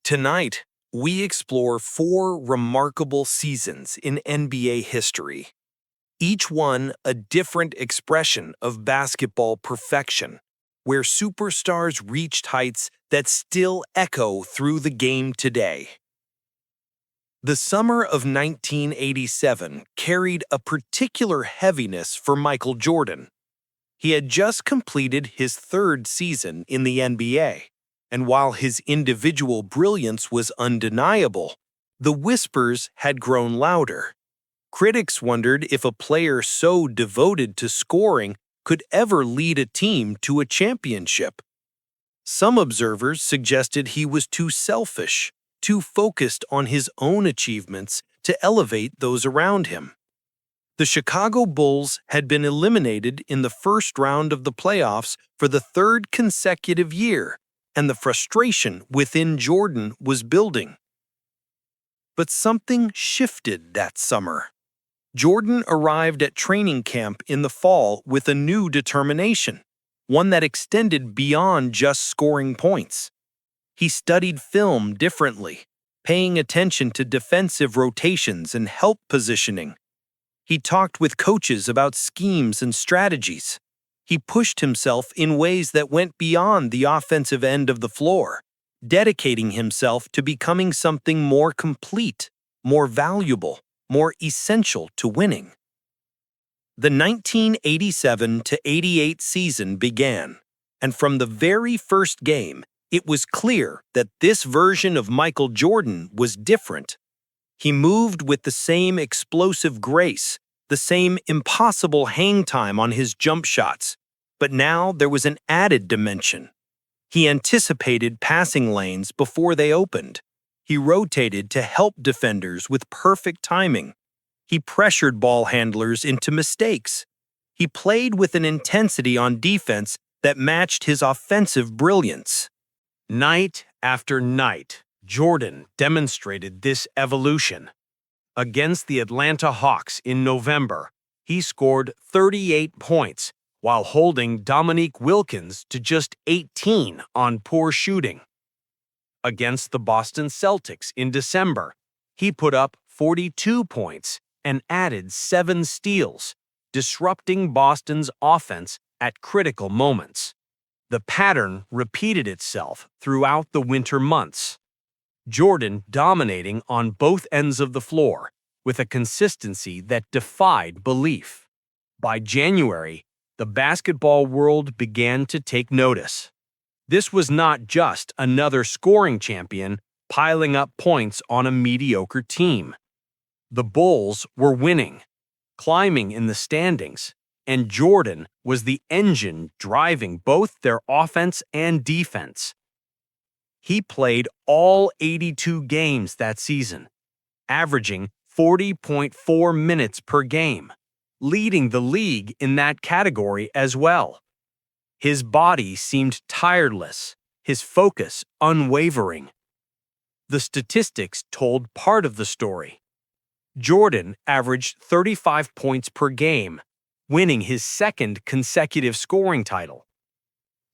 Tonight, we explore 4 remarkable seasons in NBA history, each one a different expression of basketball perfection, where superstars reached heights that still echo through the game today. The summer of 1987 carried a particular heaviness for Michael Jordan. He had just completed his third season in the NBA, and while his individual brilliance was undeniable, the whispers had grown louder. Critics wondered if a player so devoted to scoring could ever lead a team to a championship. Some observers suggested he was too selfish, too focused on his own achievements to elevate those around him. The Chicago Bulls had been eliminated in the first round of the playoffs for the third consecutive year, and the frustration within Jordan was building. But something shifted that summer. Jordan arrived at training camp in the fall with a new determination, one that extended beyond just scoring points. He studied film differently, paying attention to defensive rotations and help positioning. He talked with coaches about schemes and strategies. He pushed himself in ways that went beyond the offensive end of the floor, dedicating himself to becoming something more complete, more valuable, more essential to winning. The 1987-88 season began, and from the very first game, it was clear that this version of Michael Jordan was different. He moved with the same explosive grace, the same impossible hang time on his jump shots, but now there was an added dimension. He anticipated passing lanes before they opened. He rotated to help defenders with perfect timing. He pressured ball handlers into mistakes. He played with an intensity on defense that matched his offensive brilliance. Night after night, Jordan demonstrated this evolution. Against the Atlanta Hawks in November, he scored 38 points while holding Dominique Wilkins to just 18 on poor shooting. Against the Boston Celtics in December, he put up 42 points and added 7 steals, disrupting Boston's offense at critical moments. The pattern repeated itself throughout the winter months. Jordan dominating on both ends of the floor with a consistency that defied belief. By January, the basketball world began to take notice. This was not just another scoring champion piling up points on a mediocre team. The Bulls were winning, climbing in the standings, and Jordan was the engine driving both their offense and defense. He played all 82 games that season, averaging 40.4 minutes per game, leading the league in that category as well. His body seemed tireless, his focus unwavering. The statistics told part of the story. Jordan averaged 35 points per game, winning his second consecutive scoring title.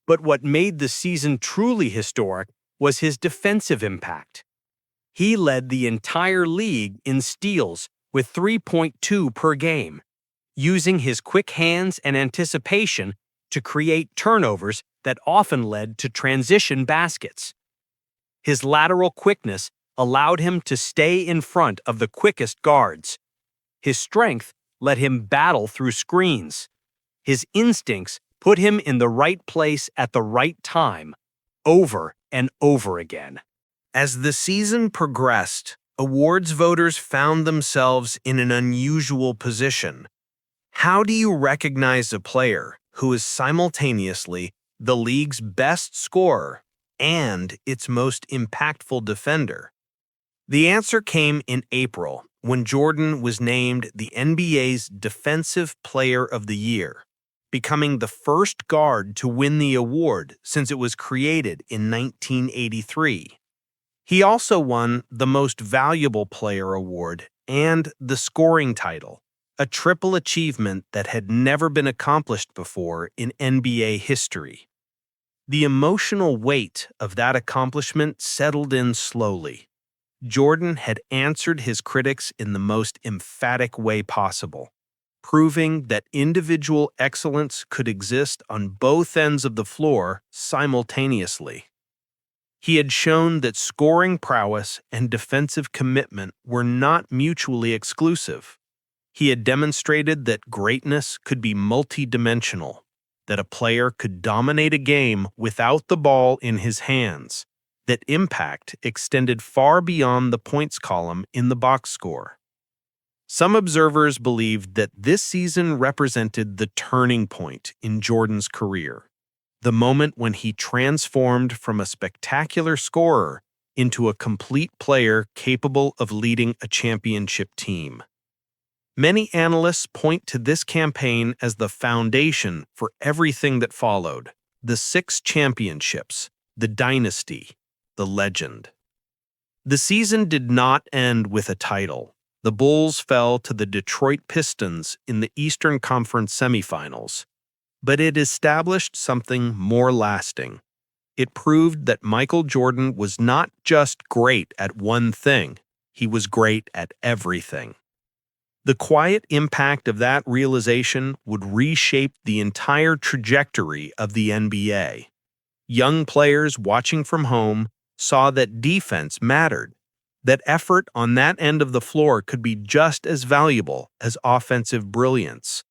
But what made the season truly historic was his defensive impact. He led the entire league in steals with 3.2 per game, using his quick hands and anticipation to create turnovers that often led to transition baskets. His lateral quickness allowed him to stay in front of the quickest guards. His strength let him battle through screens. His instincts put him in the right place at the right time, over and over again. As the season progressed, awards voters found themselves in an unusual position. How do you recognize a player who is simultaneously the league's best scorer and its most impactful defender? The answer came in April when Jordan was named the NBA's Defensive Player of the Year, becoming the first guard to win the award since it was created in 1983. He also won the Most Valuable Player award and the scoring title, a triple achievement that had never been accomplished before in NBA history. The emotional weight of that accomplishment settled in slowly. Jordan had answered his critics in the most emphatic way possible, proving that individual excellence could exist on both ends of the floor simultaneously. He had shown that scoring prowess and defensive commitment were not mutually exclusive. He had demonstrated that greatness could be multidimensional, that a player could dominate a game without the ball in his hands, that impact extended far beyond the points column in the box score. Some observers believed that this season represented the turning point in Jordan's career, the moment when he transformed from a spectacular scorer into a complete player capable of leading a championship team. Many analysts point to this campaign as the foundation for everything that followed: the 6 championships, the dynasty, the legend. The season did not end with a title. The Bulls fell to the Detroit Pistons in the Eastern Conference semifinals, but it established something more lasting. It proved that Michael Jordan was not just great at one thing, he was great at everything. The quiet impact of that realization would reshape the entire trajectory of the NBA. Young players watching from home saw that defense mattered, that effort on that end of the floor could be just as valuable as offensive brilliance.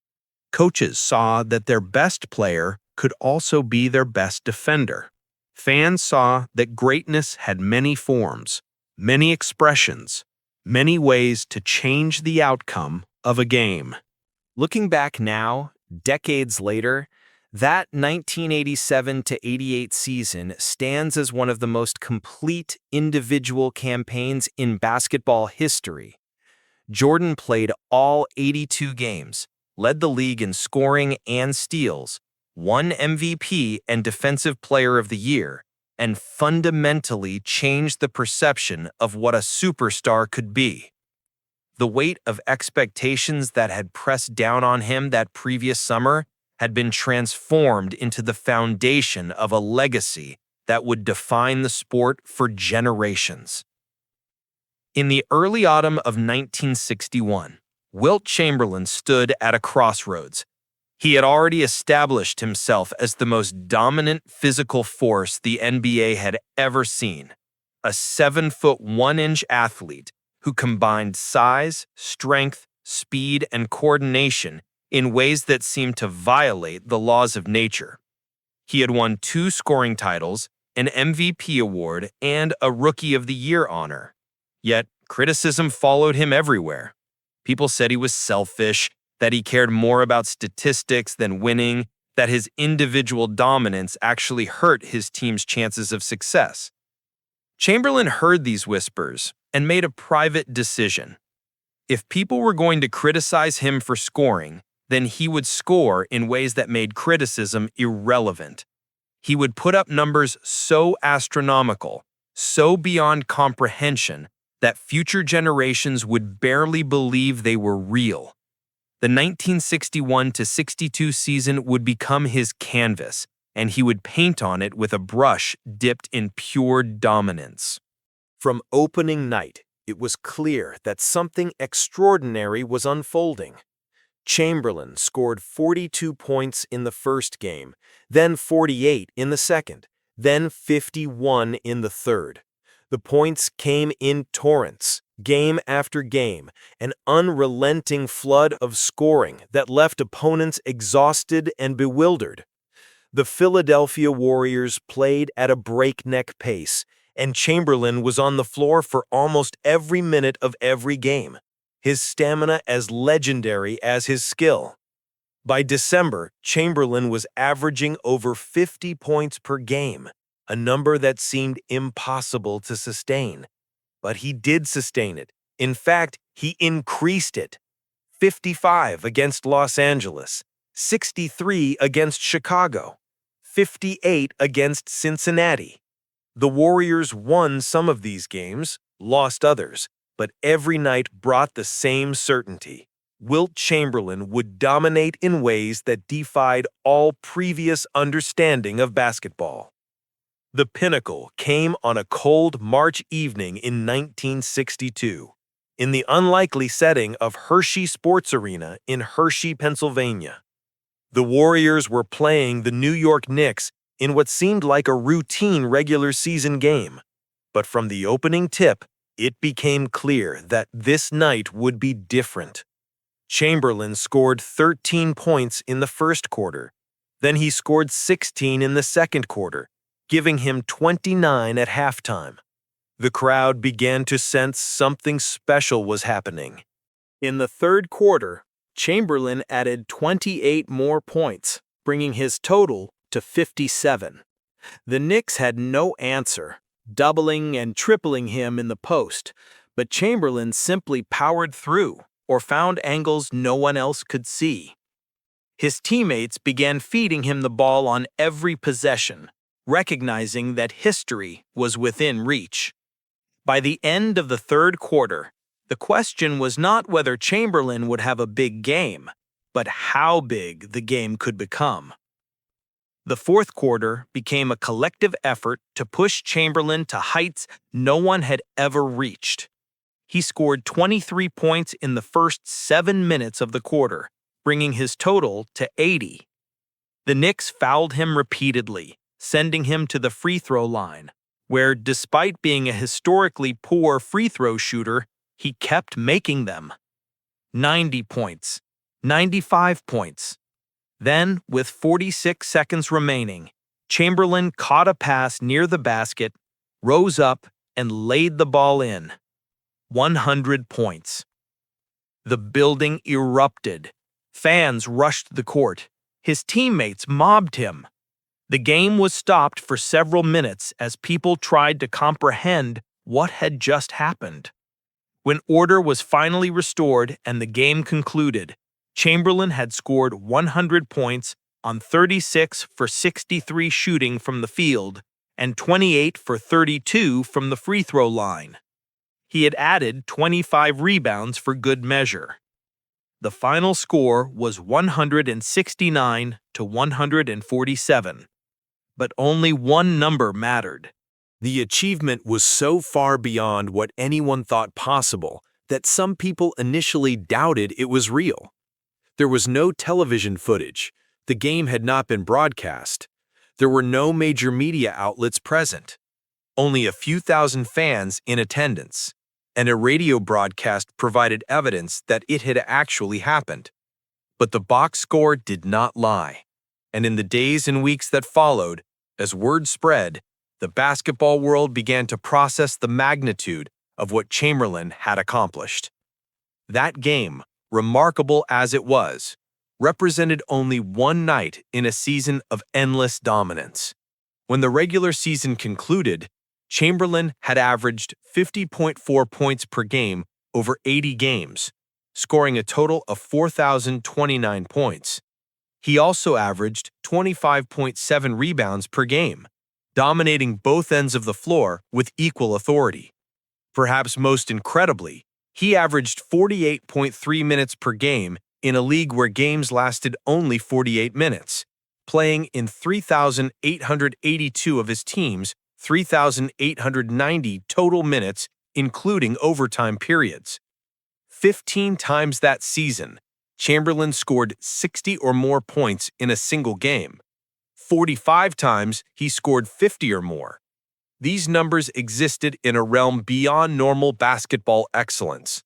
Coaches saw that their best player could also be their best defender. Fans saw that greatness had many forms, many expressions, many ways to change the outcome of a game. Looking back now, decades later, that 1987-88 season stands as one of the most complete individual campaigns in basketball history. Jordan played all 82 games, led the league in scoring and steals, won MVP and Defensive Player of the Year, and fundamentally changed the perception of what a superstar could be. The weight of expectations that had pressed down on him that previous summer had been transformed into the foundation of a legacy that would define the sport for generations. In the early autumn of 1961, Wilt Chamberlain stood at a crossroads. He had already established himself as the most dominant physical force the NBA had ever seen, a 7'1" athlete who combined size, strength, speed, and coordination in ways that seemed to violate the laws of nature. He had won 2 scoring titles, an MVP award, and a Rookie of the Year honor. Yet, criticism followed him everywhere. People said he was selfish, that he cared more about statistics than winning, that his individual dominance actually hurt his team's chances of success. Chamberlain heard these whispers and made a private decision. If people were going to criticize him for scoring, then he would score in ways that made criticism irrelevant. He would put up numbers so astronomical, so beyond comprehension, that future generations would barely believe they were real. The 1961-62 season would become his canvas, and he would paint on it with a brush dipped in pure dominance. From opening night, it was clear that something extraordinary was unfolding. Chamberlain scored 42 points in the first game, then 48 in the second, then 51 in the third. The points came in torrents, game after game, an unrelenting flood of scoring that left opponents exhausted and bewildered. The Philadelphia Warriors played at a breakneck pace, and Chamberlain was on the floor for almost every minute of every game, his stamina as legendary as his skill. By December, Chamberlain was averaging over 50 points per game, a number that seemed impossible to sustain. But he did sustain it. In fact, he increased it. 55 against Los Angeles, 63 against Chicago, 58 against Cincinnati. The Warriors won some of these games, lost others, but every night brought the same certainty. Wilt Chamberlain would dominate in ways that defied all previous understanding of basketball. The pinnacle came on a cold March evening in 1962, in the unlikely setting of Hershey Sports Arena in Hershey, Pennsylvania. The Warriors were playing the New York Knicks in what seemed like a routine regular season game, but from the opening tip, it became clear that this night would be different. Chamberlain scored 13 points in the first quarter. Then he scored 16 in the second quarter, giving him 29 at halftime. The crowd began to sense something special was happening. In the third quarter, Chamberlain added 28 more points, bringing his total to 57. The Knicks had no answer, doubling and tripling him in the post, but Chamberlain simply powered through or found angles no one else could see. His teammates began feeding him the ball on every possession, recognizing that history was within reach. By the end of the third quarter, the question was not whether Chamberlain would have a big game, but how big the game could become. The fourth quarter became a collective effort to push Chamberlain to heights no one had ever reached. He scored 23 points in the first 7 minutes of the quarter, bringing his total to 80. The Knicks fouled him repeatedly, sending him to the free throw line, where, despite being a historically poor free throw shooter, he kept making them. 90 points, 95 points. Then, with 46 seconds remaining, Chamberlain caught a pass near the basket, rose up, and laid the ball in. 100 points. The building erupted. Fans rushed the court. His teammates mobbed him. The game was stopped for several minutes as people tried to comprehend what had just happened. When order was finally restored and the game concluded, Chamberlain had scored 100 points on 36 for 63 shooting from the field and 28 for 32 from the free throw line. He had added 25 rebounds for good measure. The final score was 169 to 147. But only one number mattered. The achievement was so far beyond what anyone thought possible that some people initially doubted it was real. There was no television footage. The game had not been broadcast. There were no major media outlets present. Only a few thousand fans in attendance, and a radio broadcast provided evidence that it had actually happened. But the box score did not lie. And in the days and weeks that followed, as word spread, the basketball world began to process the magnitude of what Chamberlain had accomplished. That game, remarkable as it was, represented only one night in a season of endless dominance. When the regular season concluded, Chamberlain had averaged 50.4 points per game over 80 games, scoring a total of 4,029 points. He also averaged 25.7 rebounds per game, dominating both ends of the floor with equal authority. Perhaps most incredibly, he averaged 48.3 minutes per game in a league where games lasted only 48 minutes, playing in 3,882 of his team's 3,890 total minutes, including overtime periods. 15 times that season, Chamberlain scored 60 or more points in a single game. 45 times he scored 50 or more. These numbers existed in a realm beyond normal basketball excellence,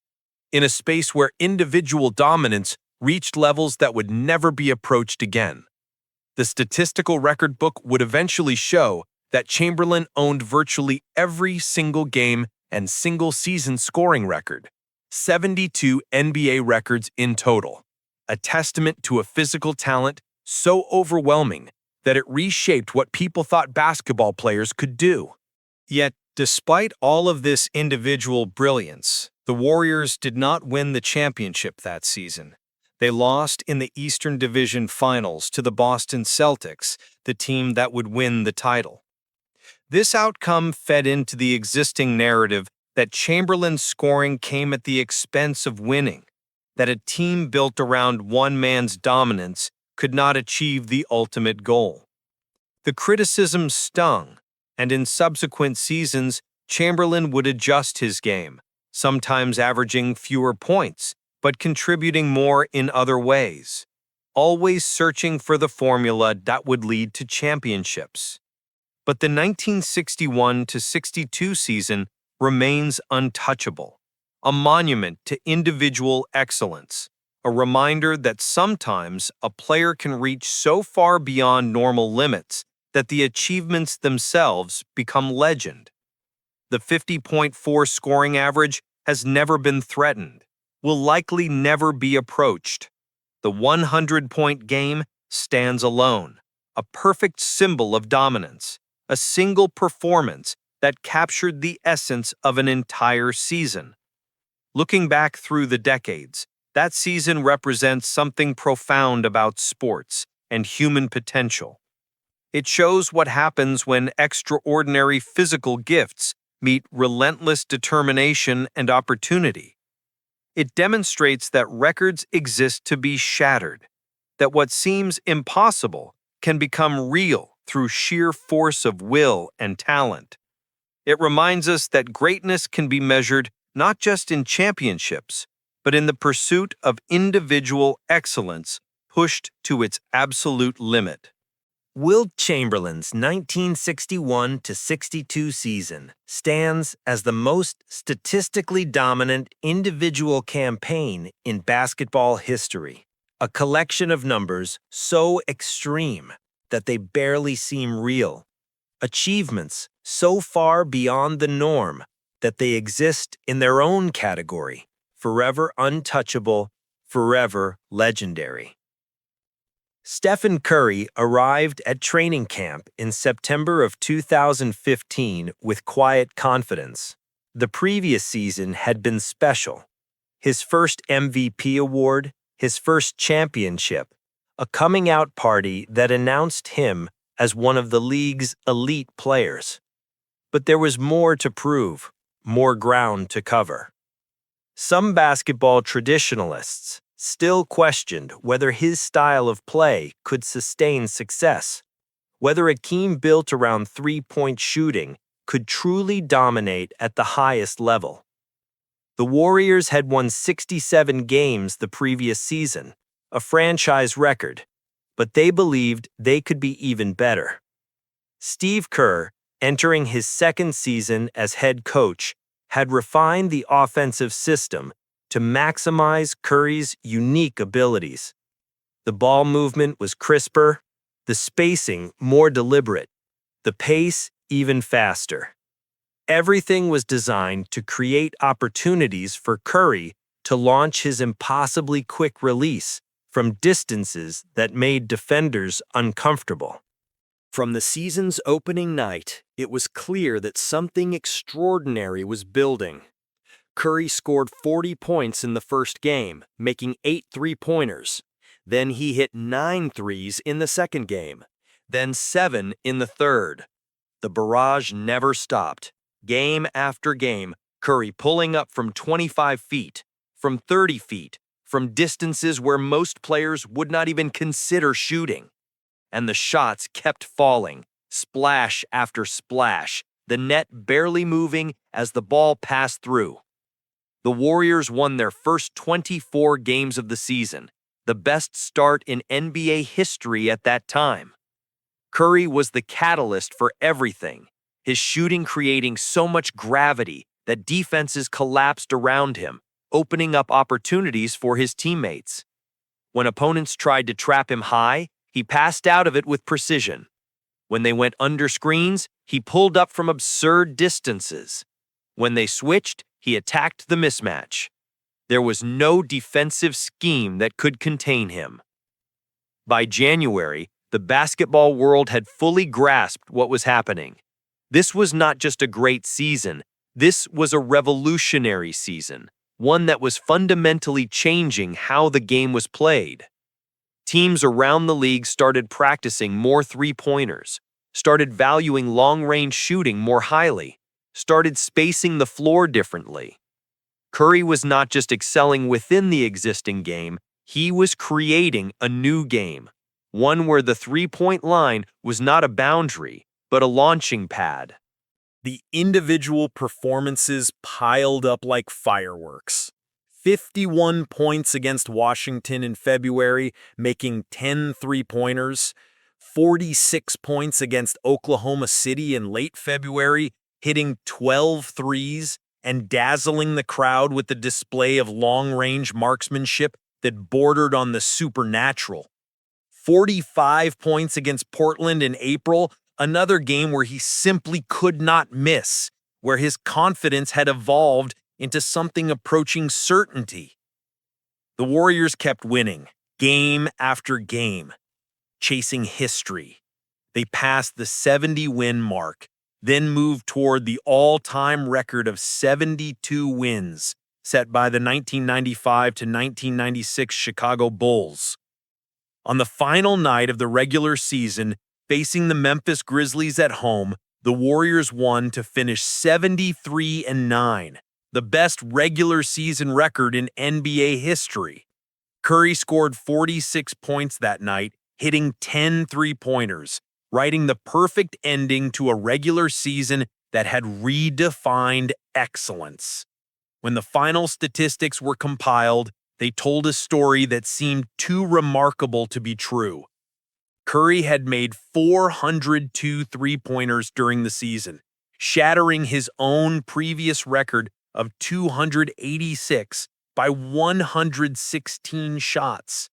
in a space where individual dominance reached levels that would never be approached again. The statistical record book would eventually show that Chamberlain owned virtually every single game and single season scoring record, 72 NBA records in total, a testament to a physical talent so overwhelming that it reshaped what people thought basketball players could do. Yet, despite all of this individual brilliance, the Warriors did not win the championship that season. They lost in the Eastern Division Finals to the Boston Celtics, the team that would win the title. This outcome fed into the existing narrative that Chamberlain's scoring came at the expense of winning. that a team built around one man's dominance could not achieve the ultimate goal. The criticism stung, and in subsequent seasons, Chamberlain would adjust his game, sometimes averaging fewer points, but contributing more in other ways, always searching for the formula that would lead to championships. But the 1961-62 season remains untouchable, a monument to individual excellence, a reminder that sometimes a player can reach so far beyond normal limits that the achievements themselves become legend. The 50.4 scoring average has never been threatened, will likely never be approached. The 100-point game stands alone, a perfect symbol of dominance, a single performance that captured the essence of an entire season. Looking back through the decades, that season represents something profound about sports and human potential. It shows what happens when extraordinary physical gifts meet relentless determination and opportunity. It demonstrates that records exist to be shattered, that what seems impossible can become real through sheer force of will and talent. It reminds us that greatness can be measured not just in championships, but in the pursuit of individual excellence pushed to its absolute limit. Wilt Chamberlain's 1961-62 season stands as the most statistically dominant individual campaign in basketball history, a collection of numbers so extreme that they barely seem real, achievements so far beyond the norm that they exist in their own category, forever untouchable, forever legendary. Stephen Curry arrived at training camp in September of 2015 with quiet confidence. The previous season had been special. His first MVP award, his first championship, a coming-out party that announced him as one of the league's elite players. But there was more to prove, more ground to cover. Some basketball traditionalists still questioned whether his style of play could sustain success, whether a team built around three-point shooting could truly dominate at the highest level. The Warriors had won 67 games the previous season, a franchise record, but they believed they could be even better. Steve Kerr, entering his second season as head coach, had refined the offensive system to maximize Curry's unique abilities. The ball movement was crisper, the spacing more deliberate, the pace even faster. Everything was designed to create opportunities for Curry to launch his impossibly quick release from distances that made defenders uncomfortable. From the season's opening night, it was clear that something extraordinary was building. Curry scored 40 points in the first game, making 8 three-pointers. Then he hit 9 threes in the second game, then 7 in the third. The barrage never stopped. Game after game, Curry pulling up from 25 feet, from 30 feet, from distances where most players would not even consider shooting. And the shots kept falling, splash after splash, the net barely moving as the ball passed through. The Warriors won their first 24 games of the season, the best start in NBA history at that time. Curry was the catalyst for everything, his shooting creating so much gravity that defenses collapsed around him, opening up opportunities for his teammates. When opponents tried to trap him high, he passed out of it with precision. When they went under screens, he pulled up from absurd distances. When they switched, he attacked the mismatch. There was no defensive scheme that could contain him. By January, the basketball world had fully grasped what was happening. This was not just a great season, this was a revolutionary season, one that was fundamentally changing how the game was played. Teams around the league started practicing more three-pointers, started valuing long-range shooting more highly, started spacing the floor differently. Curry was not just excelling within the existing game, he was creating a new game, one where the three-point line was not a boundary, but a launching pad. The individual performances piled up like fireworks. 51 points against Washington in February, making 10 three-pointers. 46 points against Oklahoma City in late February, hitting 12 threes and dazzling the crowd with the display of long-range marksmanship that bordered on the supernatural. 45 points against Portland in April, another game where he simply could not miss, where his confidence had evolved into something approaching certainty. The Warriors kept winning, game after game, chasing history. They passed the 70-win mark, then moved toward the all-time record of 72 wins set by the 1995 to 1996 Chicago Bulls. On the final night of the regular season, facing the Memphis Grizzlies at home, the Warriors won to finish 73-9, the best regular season record in NBA history. Curry scored 46 points that night, hitting 10 three-pointers, writing the perfect ending to a regular season that had redefined excellence. When the final statistics were compiled, they told a story that seemed too remarkable to be true. Curry had made 402 three-pointers during the season, shattering his own previous record of 286 by 116 shots.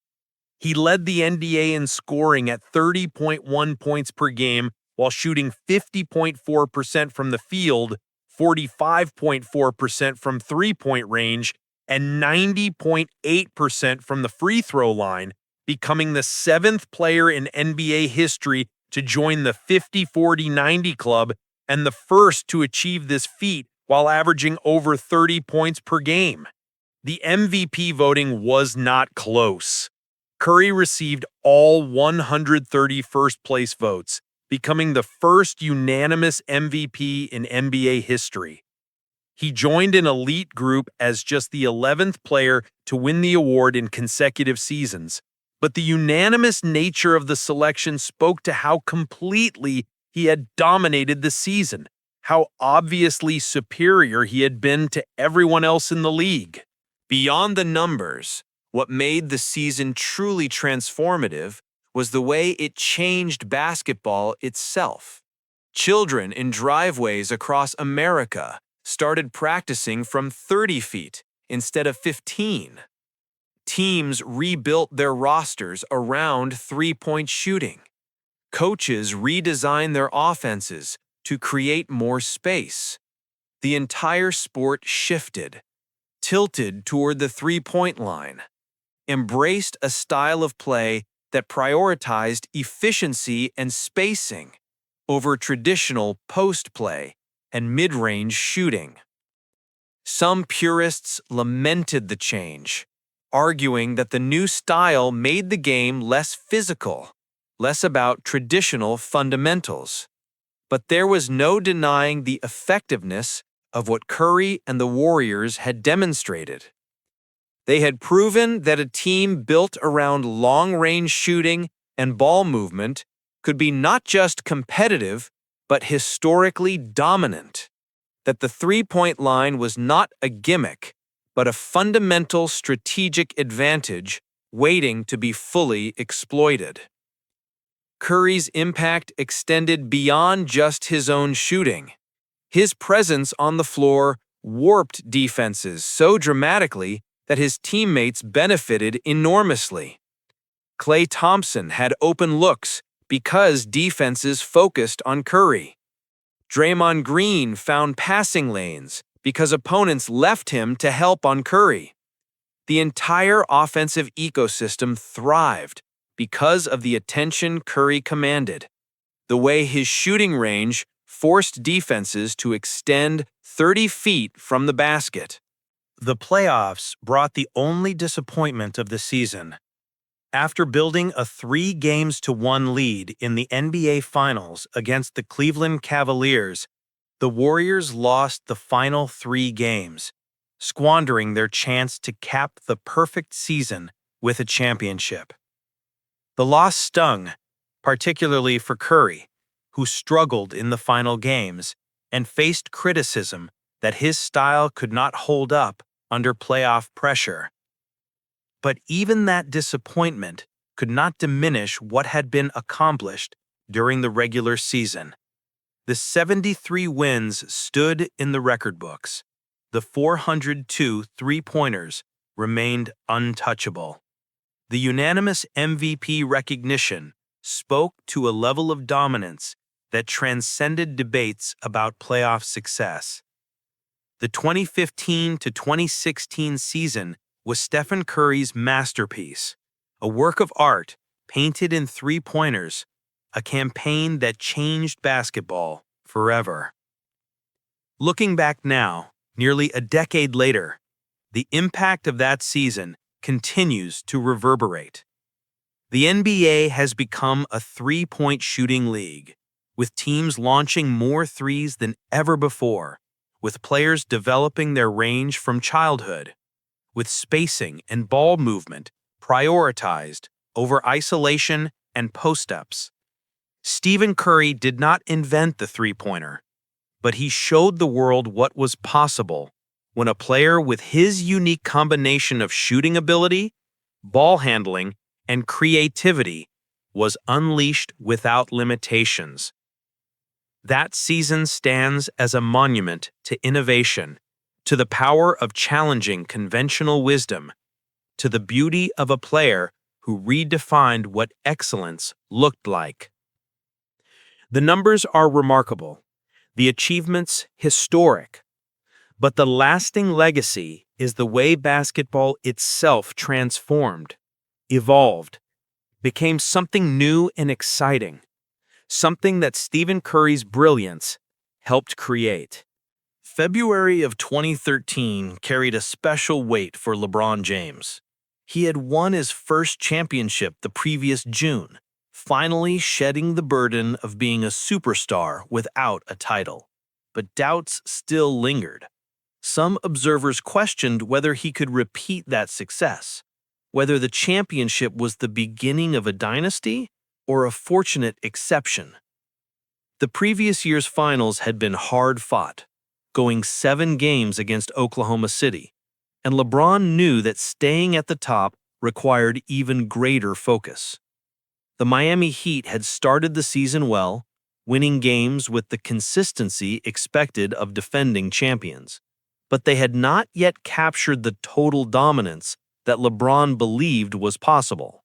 He led the NBA in scoring at 30.1 points per game while shooting 50.4% from the field, 45.4% from three-point range, and 90.8% from the free throw line, becoming the seventh player in NBA history to join the 50-40-90 club and the first to achieve this feat while averaging over 30 points per game. The MVP voting was not close. Curry received all 130 first-place votes, becoming the first unanimous MVP in NBA history. He joined an elite group as just the 11th player to win the award in consecutive seasons, but the unanimous nature of the selection spoke to how completely he had dominated the season, how obviously superior he had been to everyone else in the league. Beyond the numbers, what made the season truly transformative was the way it changed basketball itself. Children in driveways across America started practicing from 30 feet instead of 15. Teams rebuilt their rosters around three-point shooting. Coaches redesigned their offenses to create more space. The entire sport shifted, tilted toward the three-point line, embraced a style of play that prioritized efficiency and spacing over traditional post play and mid-range shooting. Some purists lamented the change, arguing that the new style made the game less physical, less about traditional fundamentals. But there was no denying the effectiveness of what Curry and the Warriors had demonstrated. They had proven that a team built around long-range shooting and ball movement could be not just competitive, but historically dominant. That the three-point line was not a gimmick, but a fundamental strategic advantage waiting to be fully exploited. Curry's impact extended beyond just his own shooting. His presence on the floor warped defenses so dramatically that his teammates benefited enormously. Klay Thompson had open looks because defenses focused on Curry. Draymond Green found passing lanes because opponents left him to help on Curry. The entire offensive ecosystem thrived because of the attention Curry commanded. The way his shooting range forced defenses to extend 30 feet from the basket. The playoffs brought the only disappointment of the season. After building a 3-1 lead in the NBA Finals against the Cleveland Cavaliers, the Warriors lost the final 3 games, squandering their chance to cap the perfect season with a championship. The loss stung, particularly for Curry, who struggled in the final games and faced criticism that his style could not hold up under playoff pressure. But even that disappointment could not diminish what had been accomplished during the regular season. The 73 wins stood in the record books. The 402 three-pointers remained untouchable. The unanimous MVP recognition spoke to a level of dominance that transcended debates about playoff success. The 2015 to 2016 season was Stephen Curry's masterpiece, a work of art painted in three-pointers, a campaign that changed basketball forever. Looking back now, nearly a decade later, the impact of that season continues to reverberate. The NBA has become a three-point shooting league, with teams launching more threes than ever before, with players developing their range from childhood, with spacing and ball movement prioritized over isolation and post-ups. Stephen Curry did not invent the three-pointer, but he showed the world what was possible when a player with his unique combination of shooting ability, ball handling, and creativity was unleashed without limitations. That season stands as a monument to innovation, to the power of challenging conventional wisdom, to the beauty of a player who redefined what excellence looked like. The numbers are remarkable, the achievements historic, but the lasting legacy is the way basketball itself transformed, evolved, became something new and exciting, something that Stephen Curry's brilliance helped create. February of 2013 carried a special weight for LeBron James. He had won his first championship the previous June, finally shedding the burden of being a superstar without a title. But doubts still lingered. Some observers questioned whether he could repeat that success, whether the championship was the beginning of a dynasty or a fortunate exception. The previous year's finals had been hard-fought, going 7 games against Oklahoma City, and LeBron knew that staying at the top required even greater focus. The Miami Heat had started the season well, winning games with the consistency expected of defending champions, but they had not yet captured the total dominance that LeBron believed was possible.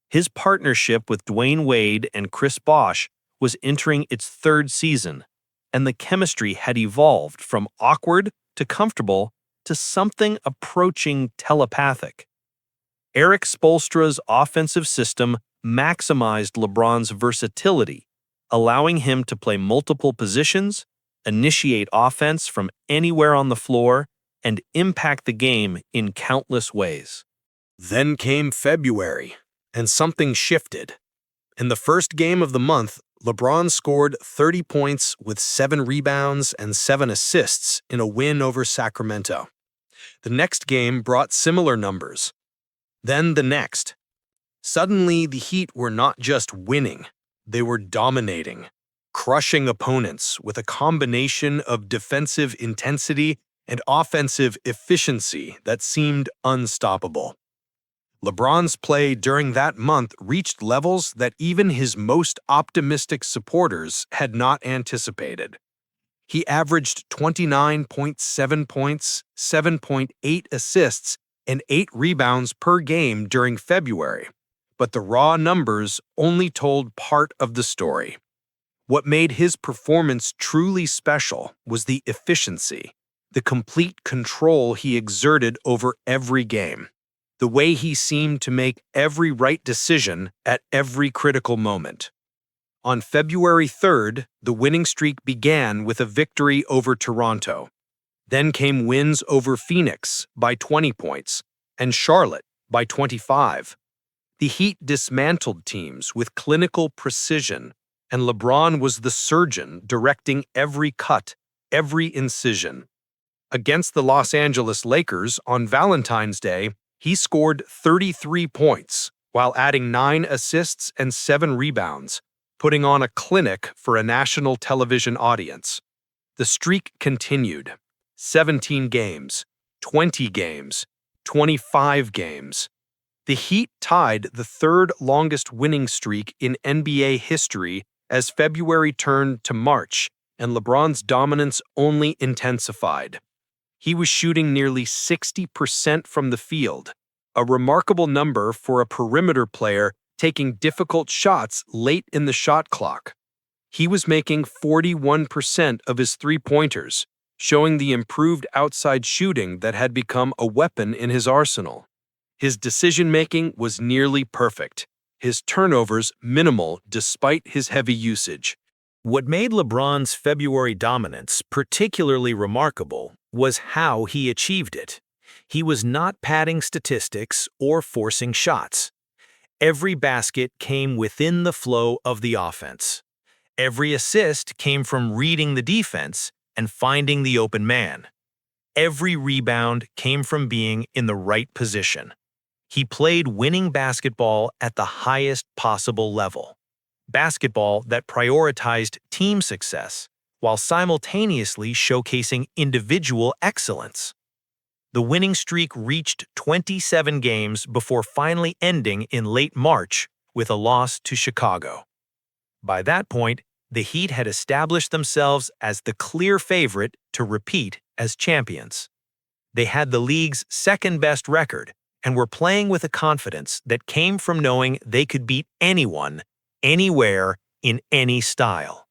His partnership with Dwayne Wade and Chris Bosh was entering its 3rd season, and the chemistry had evolved from awkward to comfortable to something approaching telepathic. Eric Spoelstra's offensive system maximized LeBron's versatility, allowing him to play multiple positions, initiate offense from anywhere on the floor, and impact the game in countless ways. Then came February, and something shifted. In the first game of the month, LeBron scored 30 points with 7 rebounds and 7 assists in a win over Sacramento. The next game brought similar numbers. Then the next. Suddenly, the Heat were not just winning, they were dominating, crushing opponents with a combination of defensive intensity and offensive efficiency that seemed unstoppable. LeBron's play during that month reached levels that even his most optimistic supporters had not anticipated. He averaged 29.7 points, 7.8 assists, and 8 rebounds per game during February, but the raw numbers only told part of the story. What made his performance truly special was the efficiency, the complete control he exerted over every game, the way he seemed to make every right decision at every critical moment. On February 3rd, the winning streak began with a victory over Toronto. Then came wins over Phoenix by 20 points and Charlotte by 25. The Heat dismantled teams with clinical precision, and LeBron was the surgeon directing every cut, every incision. Against the Los Angeles Lakers on Valentine's Day, he scored 33 points, while adding 9 assists and 7 rebounds, putting on a clinic for a national television audience. The streak continued. 17 games, 20 games, 25 games. The Heat tied the third longest winning streak in NBA history as February turned to March, and LeBron's dominance only intensified. He was shooting nearly 60% from the field, a remarkable number for a perimeter player taking difficult shots late in the shot clock. He was making 41% of his three-pointers, showing the improved outside shooting that had become a weapon in his arsenal. His decision-making was nearly perfect, his turnovers minimal despite his heavy usage. What made LeBron's February dominance particularly remarkable was how he achieved it. He was not padding statistics or forcing shots. Every basket came within the flow of the offense. Every assist came from reading the defense and finding the open man. Every rebound came from being in the right position. He played winning basketball at the highest possible level. Basketball that prioritized team success while simultaneously showcasing individual excellence. The winning streak reached 27 games before finally ending in late March with a loss to Chicago. By that point, the Heat had established themselves as the clear favorite to repeat as champions. They had the league's second-best record and were playing with a confidence that came from knowing they could beat anyone, anywhere, in any style.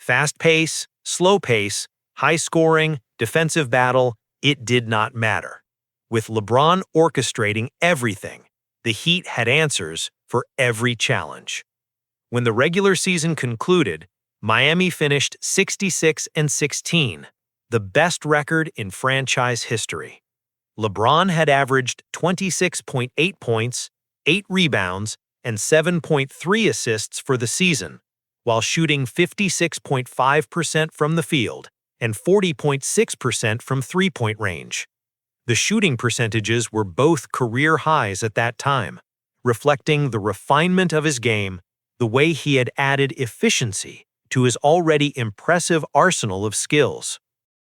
Fast pace, slow pace, high scoring, defensive battle, it did not matter. With LeBron orchestrating everything, the Heat had answers for every challenge. When the regular season concluded, Miami finished 66-16, the best record in franchise history. LeBron had averaged 26.8 points, 8 rebounds, and 7.3 assists for the season, while shooting 56.5% from the field and 40.6% from three-point range. The shooting percentages were both career highs at that time, reflecting the refinement of his game, the way he had added efficiency to his already impressive arsenal of skills.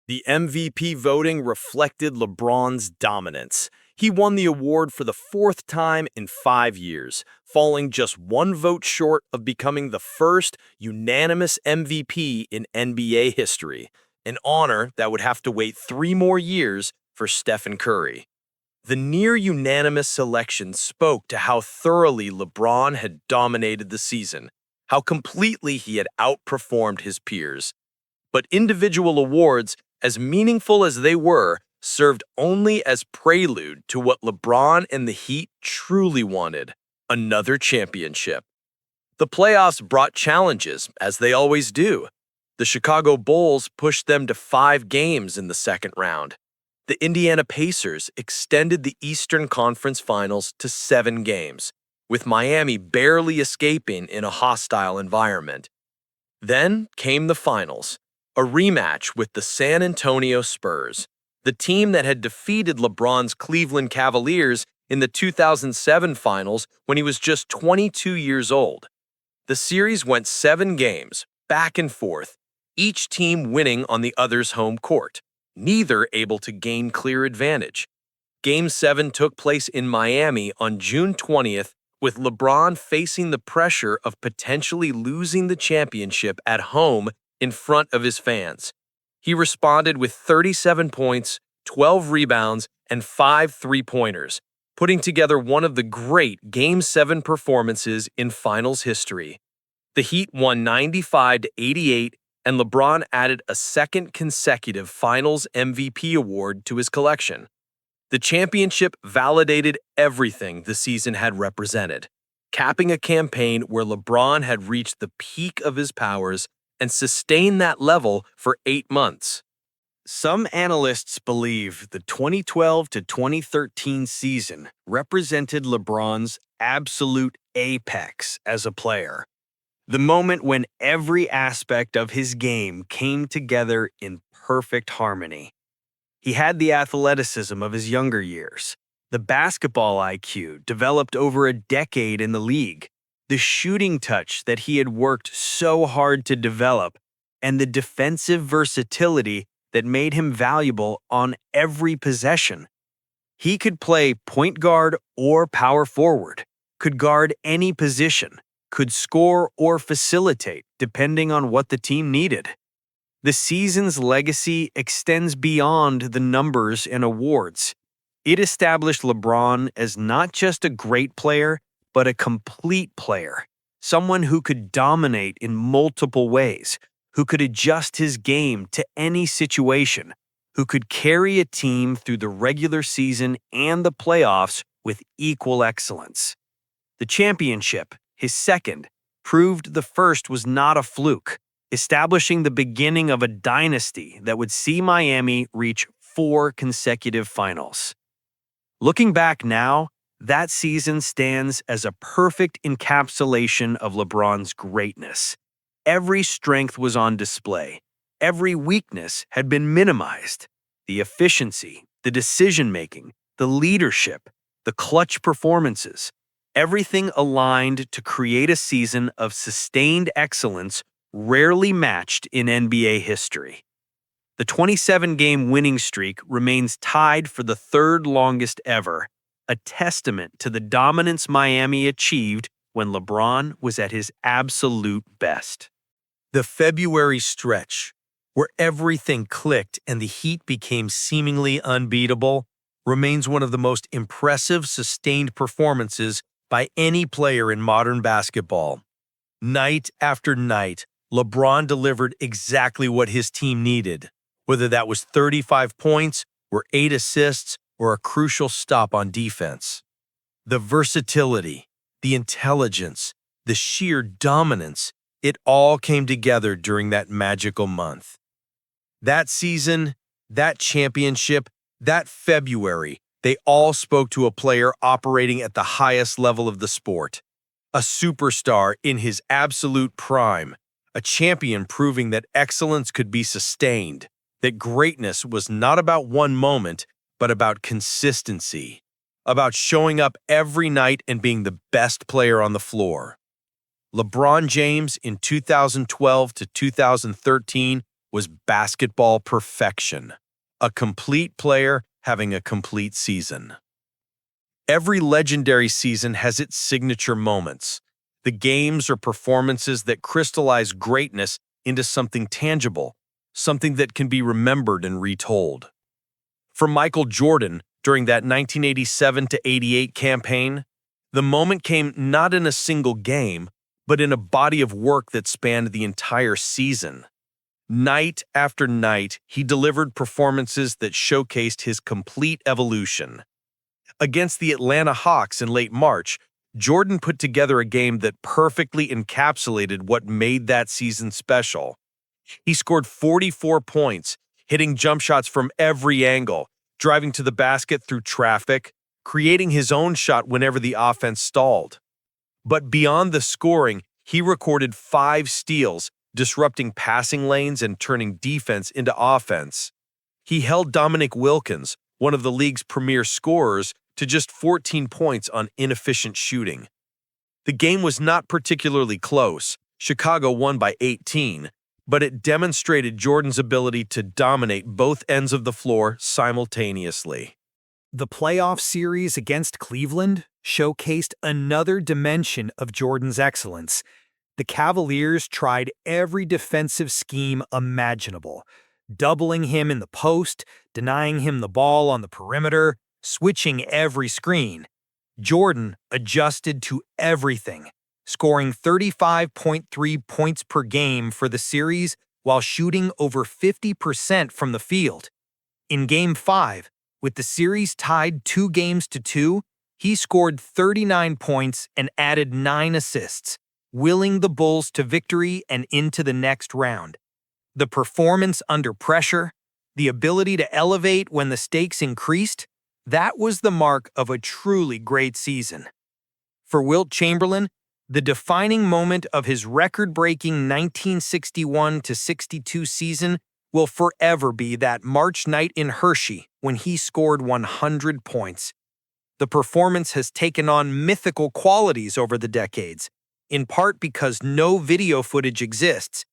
The MVP voting reflected LeBron's dominance. He won the award for the 4th time in 5 years, falling just 1 vote short of becoming the first unanimous MVP in NBA history, an honor that would have to wait 3 more years for Stephen Curry. The near-unanimous selection spoke to how thoroughly LeBron had dominated the season, how completely he had outperformed his peers. But individual awards, as meaningful as they were, served only as prelude to what LeBron and the Heat truly wanted: another championship. The playoffs brought challenges, as they always do. The Chicago Bulls pushed them to 5 games in the second round. The Indiana Pacers extended the Eastern Conference Finals to 7 games, with Miami barely escaping in a hostile environment. Then came the finals, a rematch with the San Antonio Spurs, the team that had defeated LeBron's Cleveland Cavaliers in the 2007 finals when he was just 22 years old. The series went 7 games, back and forth, each team winning on the other's home court, neither able to gain clear advantage. Game 7 took place in Miami on June 20th, with LeBron facing the pressure of potentially losing the championship at home in front of his fans. He responded with 37 points, 12 rebounds, and 5 three-pointers, putting together one of the great Game 7 performances in finals history. The Heat won 95-88, and LeBron added a second consecutive Finals MVP award to his collection. The championship validated everything the season had represented, capping a campaign where LeBron had reached the peak of his powers and sustained that level for 8 months. Some analysts believe the 2012 to 2013 season represented LeBron's absolute apex as a player, the moment when every aspect of his game came together in perfect harmony. He had the athleticism of his younger years, the basketball IQ developed over a decade in the league, the shooting touch that he had worked so hard to develop, and the defensive versatility that made him valuable on every possession. He could play point guard or power forward, could guard any position, could score or facilitate depending on what the team needed. The season's legacy extends beyond the numbers and awards. It established LeBron as not just a great player, but a complete player, someone who could dominate in multiple ways, who could adjust his game to any situation, who could carry a team through the regular season and the playoffs with equal excellence. The championship, his second, proved the first was not a fluke, establishing the beginning of a dynasty that would see Miami reach 4 consecutive finals. Looking back now, that season stands as a perfect encapsulation of LeBron's greatness. Every strength was on display. Every weakness had been minimized. The efficiency, the decision-making, the leadership, the clutch performances, everything aligned to create a season of sustained excellence rarely matched in NBA history. The 27-game winning streak remains tied for the third longest ever, a testament to the dominance Miami achieved when LeBron was at his absolute best. The February stretch, where everything clicked and the Heat became seemingly unbeatable, remains one of the most impressive sustained performances by any player in modern basketball. Night after night, LeBron delivered exactly what his team needed, whether that was 35 points or 8 assists or a crucial stop on defense. The versatility, the intelligence, the sheer dominance, it all came together during that magical month. That season, that championship, that February, they all spoke to a player operating at the highest level of the sport. A superstar in his absolute prime, a champion proving that excellence could be sustained, that greatness was not about one moment, but about consistency, about showing up every night and being the best player on the floor. LeBron James in 2012 to 2013 was basketball perfection, a complete player having a complete season. Every legendary season has its signature moments, the games or performances that crystallize greatness into something tangible, something that can be remembered and retold. For Michael Jordan, during that 1987 to 88 campaign, the moment came not in a single game, but in a body of work that spanned the entire season. Night after night, he delivered performances that showcased his complete evolution. Against the Atlanta Hawks in late March, Jordan put together a game that perfectly encapsulated what made that season special. He scored 44 points, hitting jump shots from every angle, driving to the basket through traffic, creating his own shot whenever the offense stalled. But beyond the scoring, he recorded 5 steals, disrupting passing lanes and turning defense into offense. He held Dominique Wilkins, one of the league's premier scorers, to just 14 points on inefficient shooting. The game was not particularly close. Chicago won by 18, but it demonstrated Jordan's ability to dominate both ends of the floor simultaneously. The playoff series against Cleveland showcased another dimension of Jordan's excellence. The Cavaliers tried every defensive scheme imaginable, doubling him in the post, denying him the ball on the perimeter, switching every screen. Jordan adjusted to everything, scoring 35.3 points per game for the series while shooting over 50% from the field. In Game 5, with the series tied 2-2, he scored 39 points and added 9 assists, willing the Bulls to victory and into the next round. The performance under pressure, the ability to elevate when the stakes increased, that was the mark of a truly great season. For Wilt Chamberlain, the defining moment of his record-breaking 1961-62 season will forever be that March night in Hershey when he scored 100 points. The performance has taken on mythical qualities over the decades, in part because no video footage exists,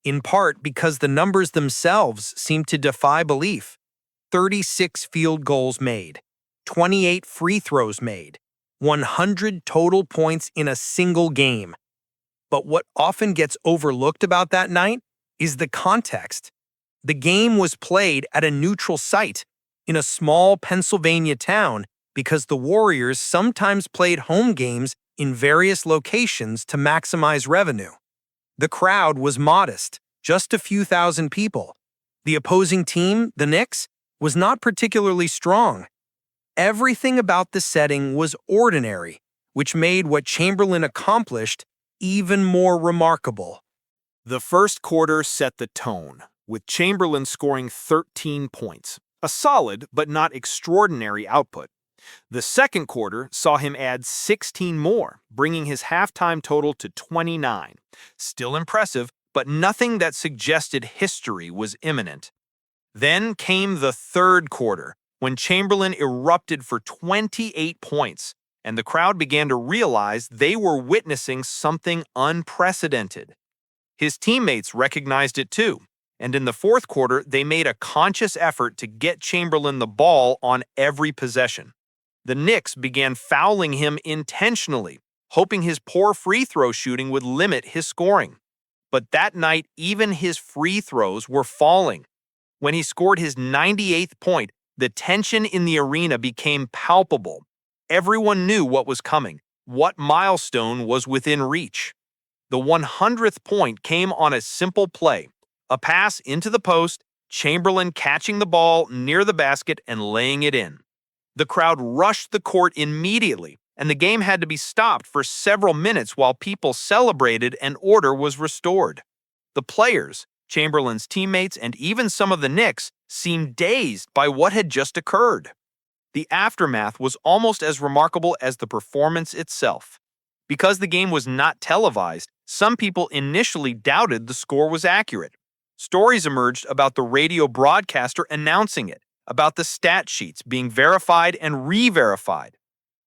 in part because the numbers themselves seem to defy belief. 36 field goals made, 28 free throws made, 100 total points in a single game. But what often gets overlooked about that night is the context. The game was played at a neutral site in a small Pennsylvania town because the Warriors sometimes played home games in various locations to maximize revenue. The crowd was modest, just a few thousand people. The opposing team, the Knicks, was not particularly strong. Everything about the setting was ordinary, which made what Chamberlain accomplished even more remarkable. The first quarter set the tone, with Chamberlain scoring 13 points, a solid but not extraordinary output. The second quarter saw him add 16 more, bringing his halftime total to 29. Still impressive, but nothing that suggested history was imminent. Then came the third quarter, when Chamberlain erupted for 28 points, and the crowd began to realize they were witnessing something unprecedented. His teammates recognized it too, and in the fourth quarter, they made a conscious effort to get Chamberlain the ball on every possession. The Knicks began fouling him intentionally, hoping his poor free throw shooting would limit his scoring. But that night, even his free throws were falling. When he scored his 98th point, the tension in the arena became palpable. Everyone knew what was coming, what milestone was within reach. The 100th point came on a simple play, a pass into the post, Chamberlain catching the ball near the basket and laying it in. The crowd rushed the court immediately, and the game had to be stopped for several minutes while people celebrated and order was restored. The players, Chamberlain's teammates, and even some of the Knicks seemed dazed by what had just occurred. The aftermath was almost as remarkable as the performance itself. Because the game was not televised, some people initially doubted the score was accurate. Stories emerged about the radio broadcaster announcing it, about the stat sheets being verified and re-verified.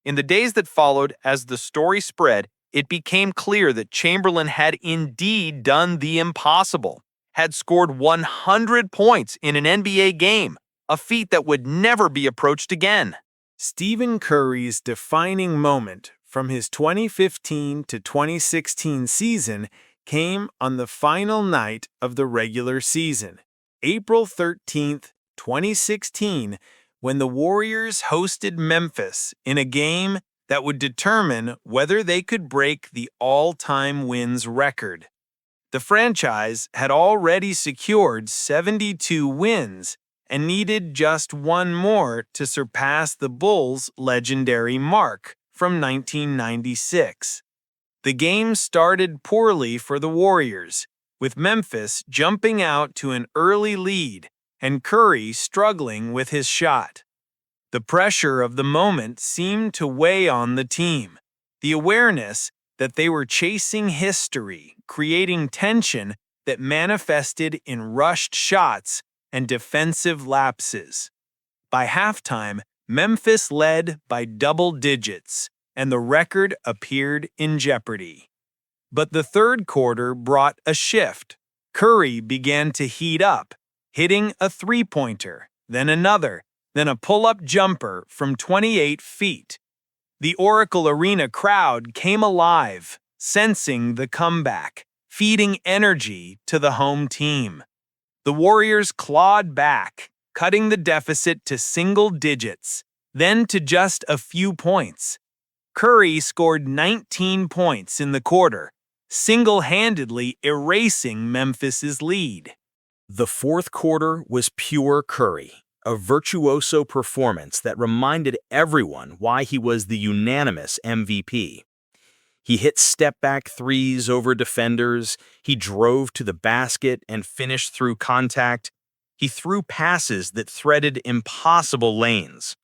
In the days that followed, as the story spread, it became clear that Chamberlain had indeed done the impossible, had scored 100 points in an NBA game, a feat that would never be approached again. Stephen Curry's defining moment from his 2015 to 2016 season came on the final night of the regular season, April 13th, 2016, when the Warriors hosted Memphis in a game that would determine whether they could break the all-time wins record. The franchise had already secured 72 wins and needed just one more to surpass the Bulls' legendary mark from 1996. The game started poorly for the Warriors, with Memphis jumping out to an early lead and Curry struggling with his shot. The pressure of the moment seemed to weigh on the team, the awareness that they were chasing history, creating tension that manifested in rushed shots and defensive lapses. By halftime, Memphis led by double digits, and the record appeared in jeopardy. But the third quarter brought a shift. Curry began to heat up, hitting a three-pointer, then another, then a pull-up jumper from 28 feet. The Oracle Arena crowd came alive, sensing the comeback, feeding energy to the home team. The Warriors clawed back, cutting the deficit to single digits, then to just a few points. Curry scored 19 points in the quarter, single-handedly erasing Memphis's lead. The fourth quarter was pure Curry, a virtuoso performance that reminded everyone why he was the unanimous MVP. He hit step-back threes over defenders, he drove to the basket and finished through contact, he threw passes that threaded impossible lanes.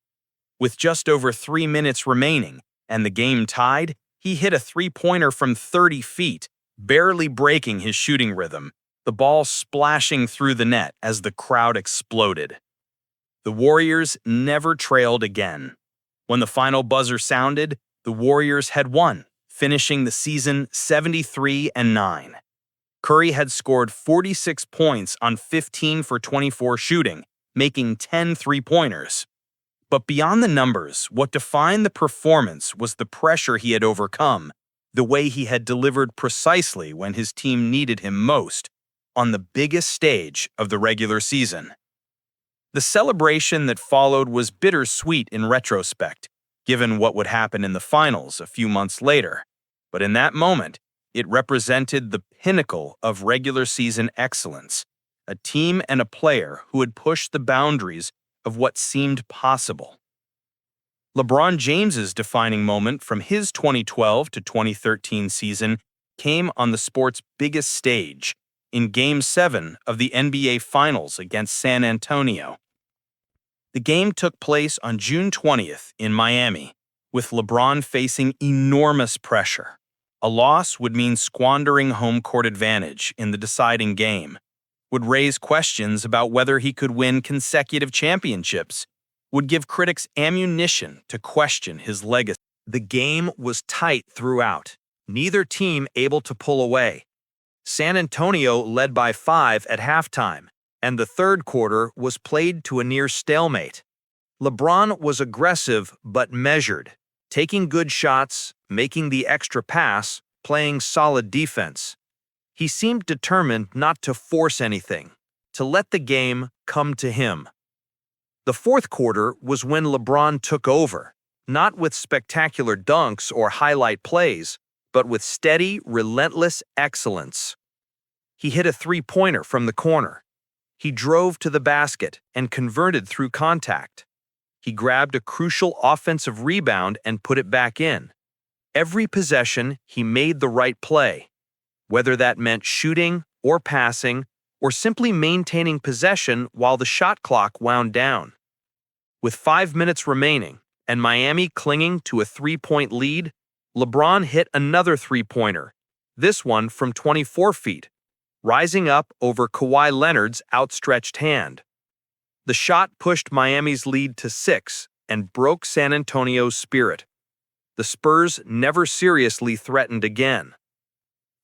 With just over 3 minutes remaining and the game tied, he hit a three-pointer from 30 feet, barely breaking his shooting rhythm, the ball splashing through the net as the crowd exploded. The Warriors never trailed again. When the final buzzer sounded, the Warriors had won, finishing the season 73-9. Curry had scored 46 points on 15 for 24 shooting, making 10 three-pointers. But beyond the numbers, what defined the performance was the pressure he had overcome, the way he had delivered precisely when his team needed him most, on the biggest stage of the regular season. The celebration that followed was bittersweet in retrospect, given what would happen in the finals a few months later. But in that moment, it represented the pinnacle of regular season excellence, a team and a player who had pushed the boundaries of what seemed possible. LeBron James's defining moment from his 2012 to 2013 season came on the sport's biggest stage, in Game 7 of the NBA Finals against San Antonio. The game took place on June 20th in Miami, with LeBron facing enormous pressure. A loss would mean squandering home court advantage in the deciding game, would raise questions about whether he could win consecutive championships, would give critics ammunition to question his legacy. The game was tight throughout, neither team able to pull away. San Antonio led by 5 at halftime, and the third quarter was played to a near stalemate. LeBron was aggressive but measured, taking good shots, making the extra pass, playing solid defense. He seemed determined not to force anything, to let the game come to him. The fourth quarter was when LeBron took over, not with spectacular dunks or highlight plays, but with steady, relentless excellence. He hit a three-pointer from the corner. He drove to the basket and converted through contact. He grabbed a crucial offensive rebound and put it back in. Every possession, he made the right play, whether that meant shooting or passing or simply maintaining possession while the shot clock wound down. With 5 minutes remaining and Miami clinging to a 3-point lead, LeBron hit another three-pointer, this one from 24 feet, rising up over Kawhi Leonard's outstretched hand. The shot pushed Miami's lead to 6 and broke San Antonio's spirit. The Spurs never seriously threatened again.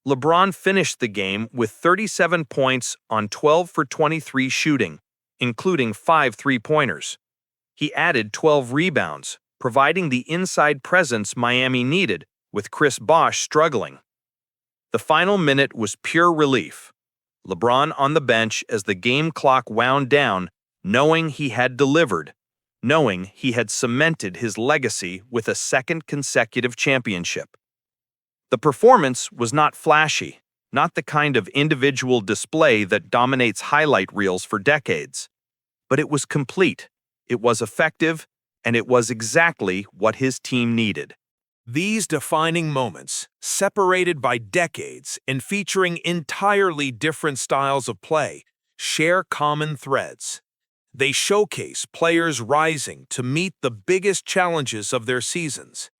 LeBron finished the game with 37 points on 12 for 23 shooting, including 5 three-pointers. He added 12 rebounds, providing the inside presence Miami needed, with Chris Bosh struggling. The final minute was pure relief. LeBron on the bench as the game clock wound down, knowing he had delivered, knowing he had cemented his legacy with a second consecutive championship. The performance was not flashy, not the kind of individual display that dominates highlight reels for decades. But it was complete, it was effective, and it was exactly what his team needed. These defining moments, separated by decades and featuring entirely different styles of play, share common threads. They showcase players rising to meet the biggest challenges of their seasons.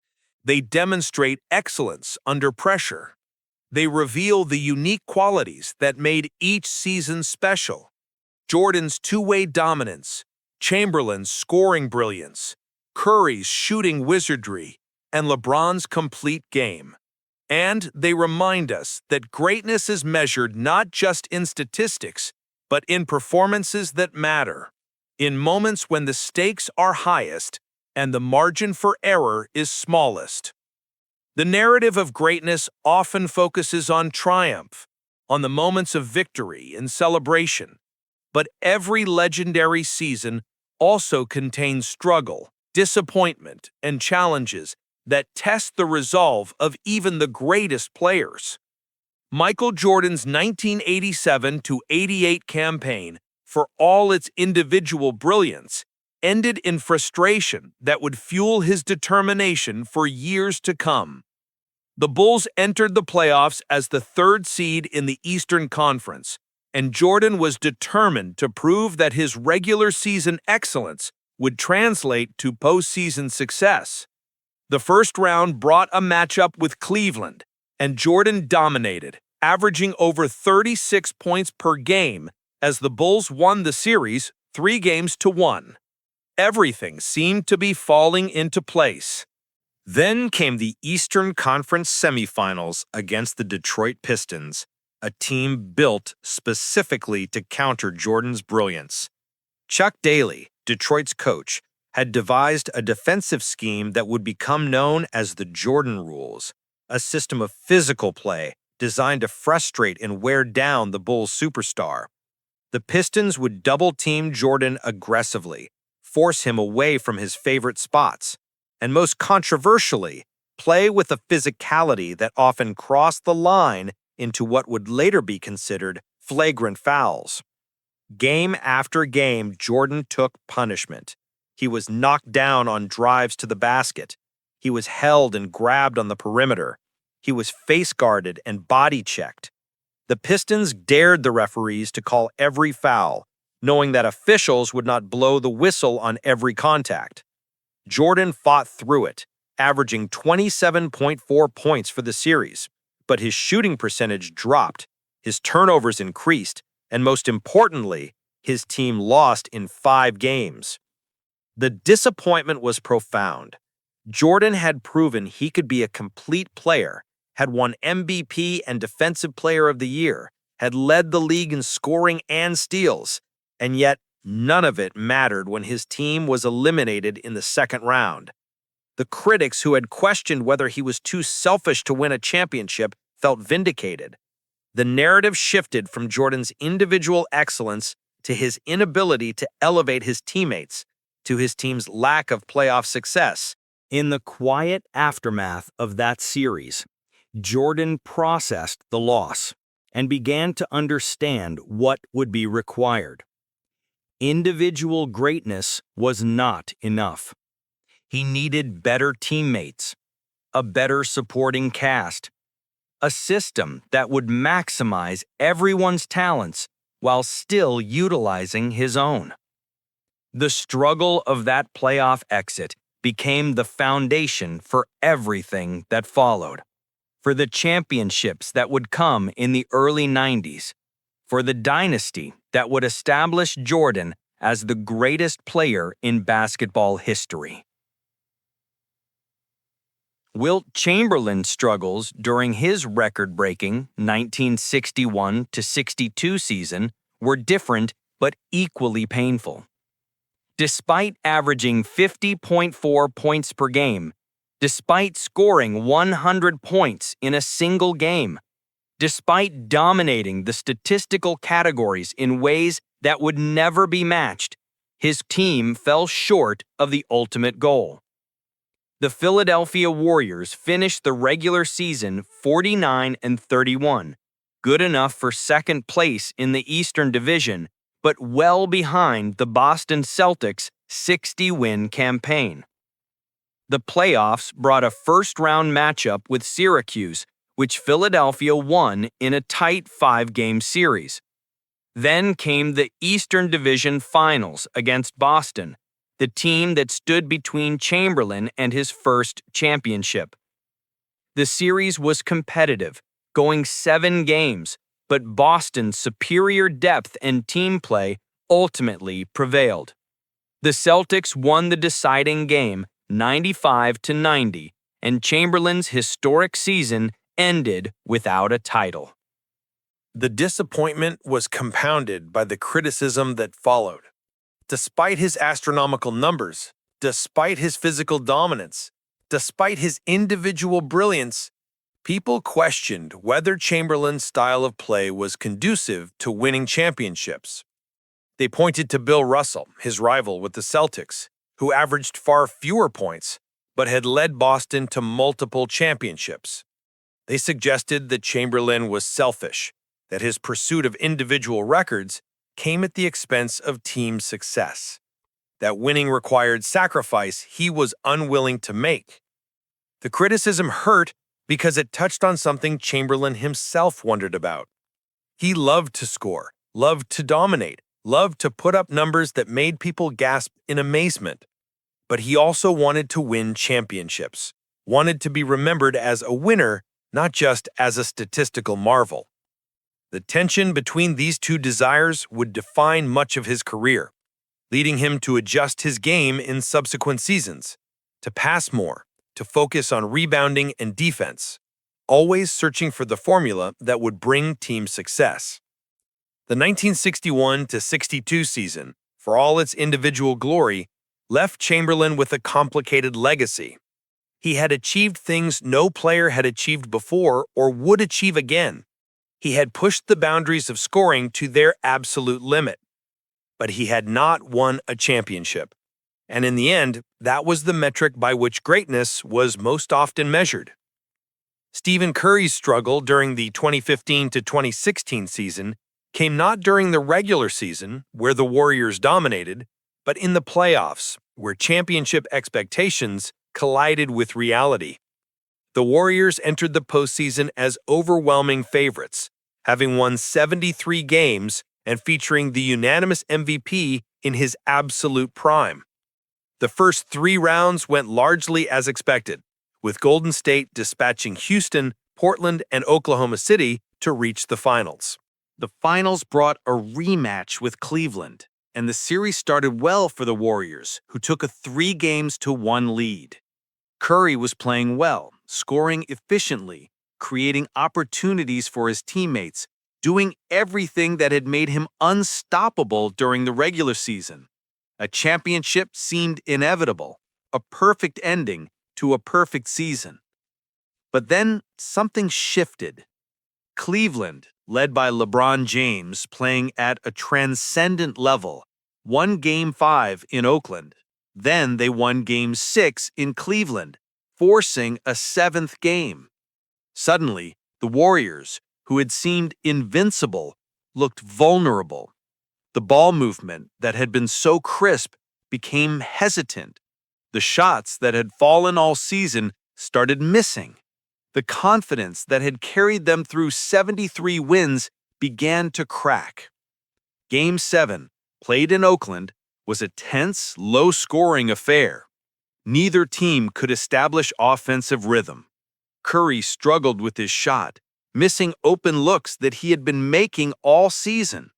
They demonstrate excellence under pressure. They reveal the unique qualities that made each season special. Jordan's two-way dominance, Chamberlain's scoring brilliance, Curry's shooting wizardry, and LeBron's complete game. And they remind us that greatness is measured not just in statistics, but in performances that matter, in moments when the stakes are highest and the margin for error is smallest. The narrative of greatness often focuses on triumph, on the moments of victory and celebration, but every legendary season also contains struggle, disappointment, and challenges that test the resolve of even the greatest players. Michael Jordan's 1987-88 campaign, for all its individual brilliance, ended in frustration that would fuel his determination for years to come. The Bulls entered the playoffs as the third seed in the Eastern Conference, and Jordan was determined to prove that his regular season excellence would translate to postseason success. The first round brought a matchup with Cleveland, and Jordan dominated, averaging over 36 points per game as the Bulls won the series 3-1. Everything seemed to be falling into place. Then came the Eastern Conference semifinals against the Detroit Pistons, a team built specifically to counter Jordan's brilliance. Chuck Daly, Detroit's coach, had devised a defensive scheme that would become known as the Jordan Rules, a system of physical play designed to frustrate and wear down the Bulls' superstar. The Pistons would double-team Jordan aggressively, force him away from his favorite spots, and most controversially, play with a physicality that often crossed the line into what would later be considered flagrant fouls. Game after game, Jordan took punishment. He was knocked down on drives to the basket. He was held and grabbed on the perimeter. He was face-guarded and body-checked. The Pistons dared the referees to call every foul, knowing that officials would not blow the whistle on every contact. Jordan fought through it, averaging 27.4 points for the series, but his shooting percentage dropped, his turnovers increased, and most importantly, his team lost in 5 games. The disappointment was profound. Jordan had proven he could be a complete player, had won MVP and Defensive Player of the Year, had led the league in scoring and steals, and yet none of it mattered when his team was eliminated in the second round. The critics who had questioned whether he was too selfish to win a championship felt vindicated. The narrative shifted from Jordan's individual excellence to his inability to elevate his teammates, to his team's lack of playoff success. In the quiet aftermath of that series, Jordan processed the loss and began to understand what would be required. Individual greatness was not enough. He needed better teammates, a better supporting cast, a system that would maximize everyone's talents while still utilizing his own. The struggle of that playoff exit became the foundation for everything that followed, for the championships that would come in the early 90s, for the dynasty that would establish Jordan as the greatest player in basketball history. Wilt Chamberlain's struggles during his record-breaking 1961-62 season were different but equally painful. Despite averaging 50.4 points per game, despite scoring 100 points in a single game, despite dominating the statistical categories in ways that would never be matched, his team fell short of the ultimate goal. The Philadelphia Warriors finished the regular season 49-31, good enough for second place in the Eastern Division, but well behind the Boston Celtics' 60-win campaign. The playoffs brought a first-round matchup with Syracuse, which Philadelphia won in a tight 5-game series. Then came the Eastern Division Finals against Boston, the team that stood between Chamberlain and his first championship. The series was competitive, going 7 games, but Boston's superior depth and team play ultimately prevailed. The Celtics won the deciding game 95-90, and Chamberlain's historic season ended without a title. The disappointment was compounded by the criticism that followed. Despite his astronomical numbers, despite his physical dominance, despite his individual brilliance, people questioned whether Chamberlain's style of play was conducive to winning championships. They pointed to Bill Russell, his rival with the Celtics, who averaged far fewer points, but had led Boston to multiple championships. They suggested that Chamberlain was selfish, that his pursuit of individual records came at the expense of team success, that winning required sacrifice he was unwilling to make. The criticism hurt because it touched on something Chamberlain himself wondered about. He loved to score, loved to dominate, loved to put up numbers that made people gasp in amazement. But he also wanted to win championships, wanted to be remembered as a winner not just as a statistical marvel. The tension between these two desires would define much of his career, leading him to adjust his game in subsequent seasons, to pass more, to focus on rebounding and defense, always searching for the formula that would bring team success. The 1961-62 season, for all its individual glory, left Chamberlain with a complicated legacy. He had achieved things no player had achieved before or would achieve again. He had pushed the boundaries of scoring to their absolute limit. But he had not won a championship. And in the end, that was the metric by which greatness was most often measured. Stephen Curry's struggle during the 2015-2016 season came not during the regular season, where the Warriors dominated, but in the playoffs, where championship expectations collided with reality. The Warriors entered the postseason as overwhelming favorites, having won 73 games and featuring the unanimous MVP in his absolute prime. The first 3 rounds went largely as expected, with Golden State dispatching Houston, Portland, and Oklahoma City to reach the finals. The finals brought a rematch with Cleveland, and the series started well for the Warriors, who took a 3-1 lead. Curry was playing well, scoring efficiently, creating opportunities for his teammates, doing everything that had made him unstoppable during the regular season. A championship seemed inevitable, a perfect ending to a perfect season. But then something shifted. Cleveland, led by LeBron James playing at a transcendent level, won Game 5 in Oakland. Then they won Game 6 in Cleveland, forcing a 7th game. Suddenly, the Warriors, who had seemed invincible, looked vulnerable. The ball movement that had been so crisp became hesitant. The shots that had fallen all season started missing. The confidence that had carried them through 73 wins began to crack. Game 7, played in Oakland, was a tense, low-scoring affair. Neither team could establish offensive rhythm. Curry struggled with his shot, missing open looks that he had been making all season.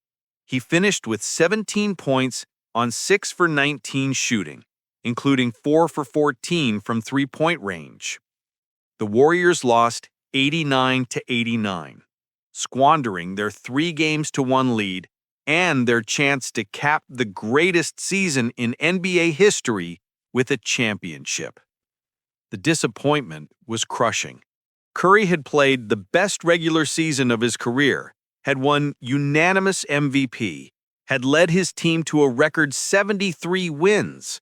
He finished with 17 points on 6 for 19 shooting, including 4 for 14 from three-point range. The Warriors lost 89-89, squandering their 3-1 lead and their chance to cap the greatest season in NBA history with a championship. The disappointment was crushing. Curry had played the best regular season of his career, had won unanimous MVP, had led his team to a record 73 wins,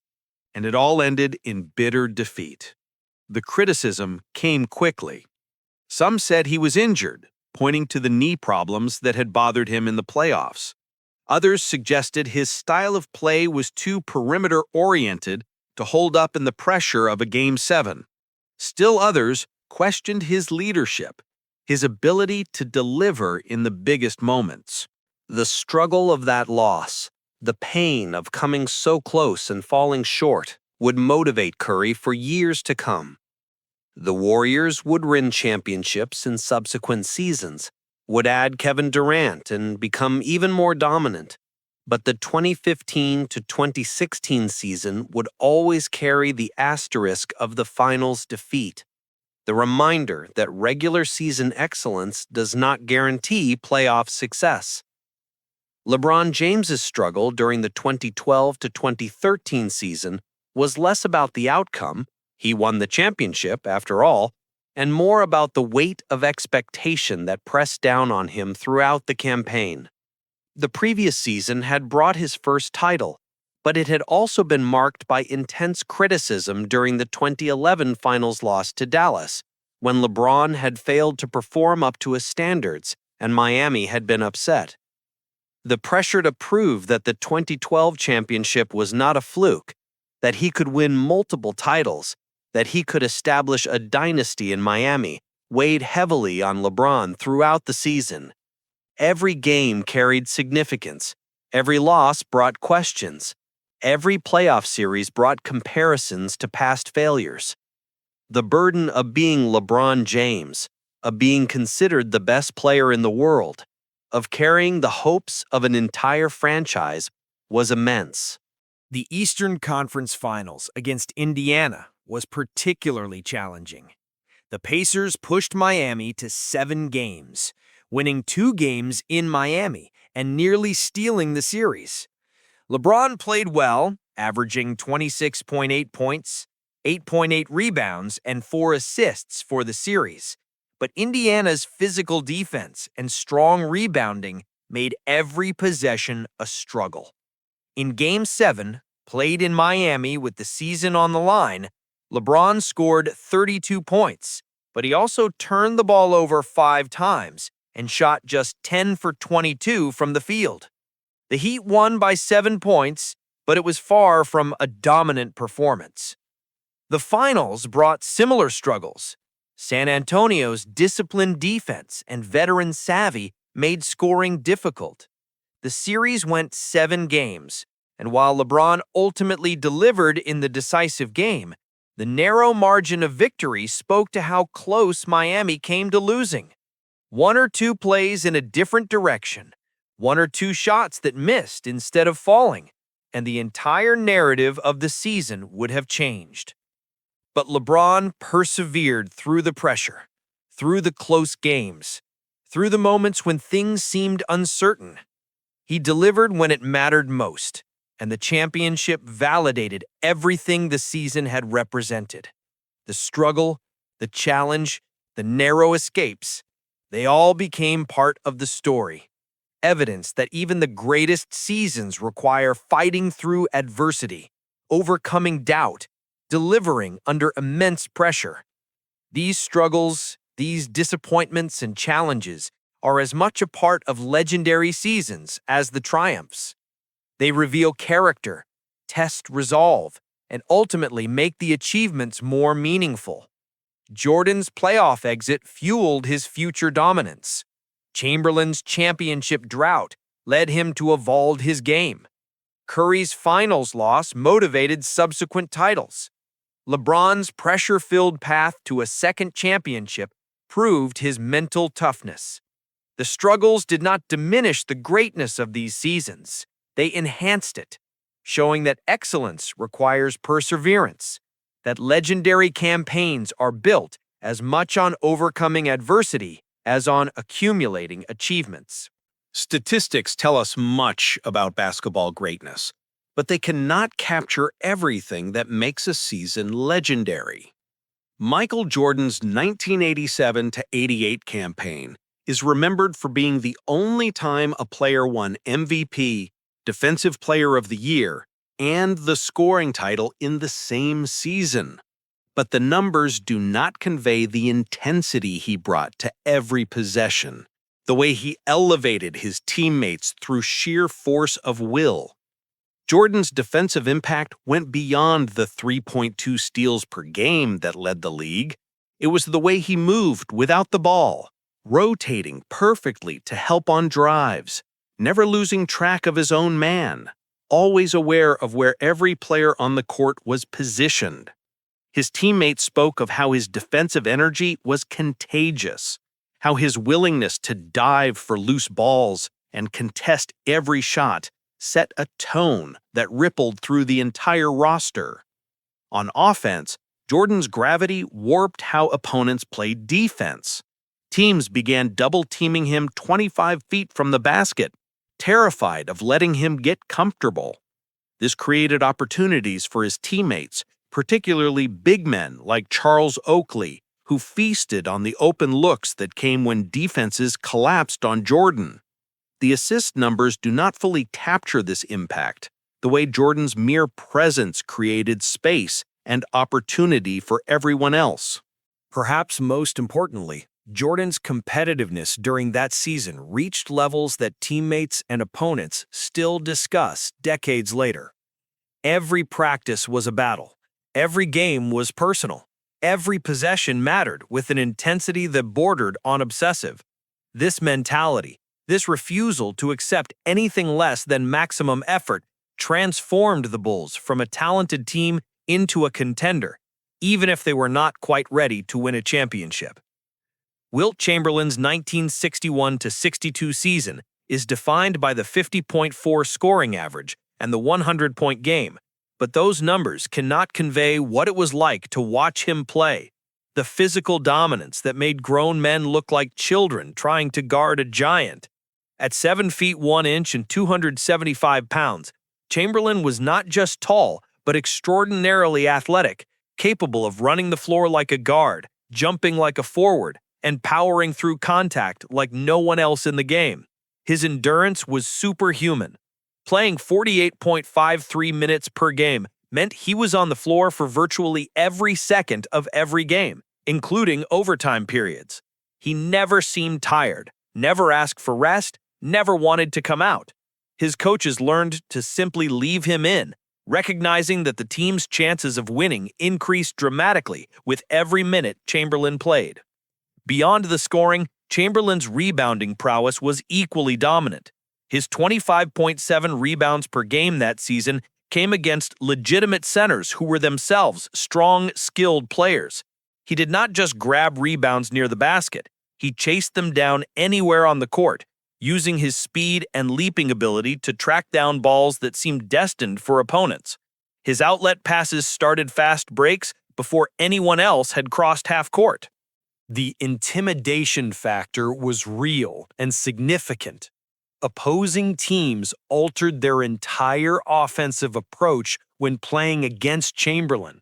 and it all ended in bitter defeat. The criticism came quickly. Some said he was injured, pointing to the knee problems that had bothered him in the playoffs. Others suggested his style of play was too perimeter-oriented to hold up in the pressure of a Game 7. Still others questioned his leadership, his ability to deliver in the biggest moments. The struggle of that loss, the pain of coming so close and falling short, would motivate Curry for years to come. The Warriors would win championships in subsequent seasons, would add Kevin Durant and become even more dominant. But the 2015-2016 season would always carry the asterisk of the finals defeat, the reminder that regular season excellence does not guarantee playoff success. LeBron James's struggle during the 2012-2013 season was less about the outcome — he won the championship, after all — and more about the weight of expectation that pressed down on him throughout the campaign. The previous season had brought his first title, but it had also been marked by intense criticism during the 2011 finals loss to Dallas, when LeBron had failed to perform up to his standards and Miami had been upset. The pressure to prove that the 2012 championship was not a fluke, that he could win multiple titles, that he could establish a dynasty in Miami, weighed heavily on LeBron throughout the season. Every game carried significance. Every loss brought questions. Every playoff series brought comparisons to past failures. The burden of being LeBron James, of being considered the best player in the world, of carrying the hopes of an entire franchise, was immense. The Eastern Conference Finals against Indiana was particularly challenging. The Pacers pushed Miami to 7 games, winning 2 games in Miami and nearly stealing the series. LeBron played well, averaging 26.8 points, 8.8 rebounds, and 4 assists for the series. But Indiana's physical defense and strong rebounding made every possession a struggle. In Game 7, played in Miami with the season on the line, LeBron scored 32 points, but he also turned the ball over 5 times and shot just 10 for 22 from the field. The Heat won by 7 points, but it was far from a dominant performance. The finals brought similar struggles. San Antonio's disciplined defense and veteran savvy made scoring difficult. The series went 7 games, and while LeBron ultimately delivered in the decisive game, the narrow margin of victory spoke to how close Miami came to losing. 1 or 2 plays in a different direction, 1 or 2 shots that missed instead of falling, and the entire narrative of the season would have changed. But LeBron persevered through the pressure, through the close games, through the moments when things seemed uncertain. He delivered when it mattered most, and the championship validated everything the season had represented. The struggle, the challenge, the narrow escapes, they all became part of the story. Evidence that even the greatest seasons require fighting through adversity, overcoming doubt, delivering under immense pressure. These struggles, these disappointments and challenges are as much a part of legendary seasons as the triumphs. They reveal character, test resolve, and ultimately make the achievements more meaningful. Jordan's playoff exit fueled his future dominance. Chamberlain's championship drought led him to evolve his game. Curry's finals loss motivated subsequent titles. LeBron's pressure-filled path to a second championship proved his mental toughness. The struggles did not diminish the greatness of these seasons. They enhanced it, showing that excellence requires perseverance, that legendary campaigns are built as much on overcoming adversity as on accumulating achievements. Statistics tell us much about basketball greatness, but they cannot capture everything that makes a season legendary. Michael Jordan's 1987-88 campaign is remembered for being the only time a player won MVP, Defensive Player of the Year, and the scoring title in the same season. But the numbers do not convey the intensity he brought to every possession, the way he elevated his teammates through sheer force of will. Jordan's defensive impact went beyond the 3.2 steals per game that led the league. It was the way he moved without the ball, rotating perfectly to help on drives, never losing track of his own man, always aware of where every player on the court was positioned. His teammates spoke of how his defensive energy was contagious, how his willingness to dive for loose balls and contest every shot set a tone that rippled through the entire roster. On offense, Jordan's gravity warped how opponents played defense. Teams began double-teaming him 25 feet from the basket, terrified of letting him get comfortable. This created opportunities for his teammates, particularly big men like Charles Oakley, who feasted on the open looks that came when defenses collapsed on Jordan. The assist numbers do not fully capture this impact, the way Jordan's mere presence created space and opportunity for everyone else. Perhaps most importantly, Jordan's competitiveness during that season reached levels that teammates and opponents still discuss decades later. Every practice was a battle. Every game was personal. Every possession mattered with an intensity that bordered on obsessive. This mentality, this refusal to accept anything less than maximum effort, transformed the Bulls from a talented team into a contender, even if they were not quite ready to win a championship. Wilt Chamberlain's 1961-62 season is defined by the 50.4 scoring average and the 100-point game, but those numbers cannot convey what it was like to watch him play. The physical dominance that made grown men look like children trying to guard a giant. At 7 feet 1 inch and 275 pounds, Chamberlain was not just tall, but extraordinarily athletic, capable of running the floor like a guard, jumping like a forward, and powering through contact like no one else in the game. His endurance was superhuman. Playing 48.53 minutes per game meant he was on the floor for virtually every second of every game, including overtime periods. He never seemed tired, never asked for rest, never wanted to come out. His coaches learned to simply leave him in, recognizing that the team's chances of winning increased dramatically with every minute Chamberlain played. Beyond the scoring, Chamberlain's rebounding prowess was equally dominant. His 25.7 rebounds per game that season came against legitimate centers who were themselves strong, skilled players. He did not just grab rebounds near the basket. He chased them down anywhere on the court, using his speed and leaping ability to track down balls that seemed destined for opponents. His outlet passes started fast breaks before anyone else had crossed half court. The intimidation factor was real and significant. Opposing teams altered their entire offensive approach when playing against Chamberlain.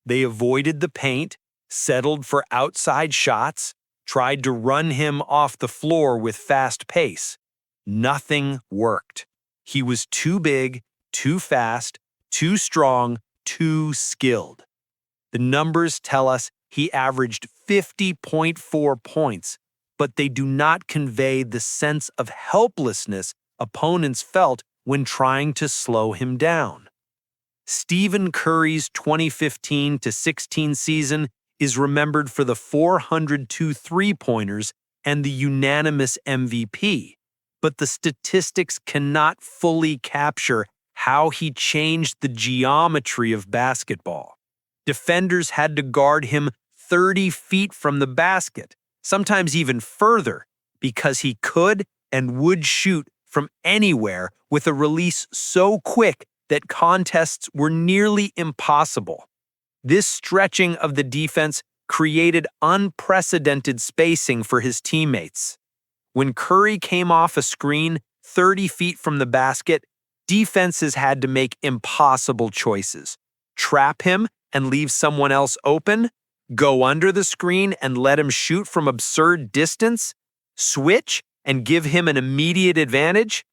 They avoided the paint, settled for outside shots, tried to run him off the floor with fast pace. Nothing worked. He was too big, too fast, too strong, too skilled. The numbers tell us he averaged 50.4 points, but they do not convey the sense of helplessness opponents felt when trying to slow him down. Stephen Curry's 2015-16 season is remembered for the 402 three-pointers and the unanimous MVP, but the statistics cannot fully capture how he changed the geometry of basketball. Defenders had to guard him 30 feet from the basket, sometimes even further, because he could and would shoot from anywhere with a release so quick that contests were nearly impossible. This stretching of the defense created unprecedented spacing for his teammates. When Curry came off a screen 30 feet from the basket, defenses had to make impossible choices. Trap him and leave someone else open, go under the screen and let him shoot from absurd distance, switch and give him an immediate advantage.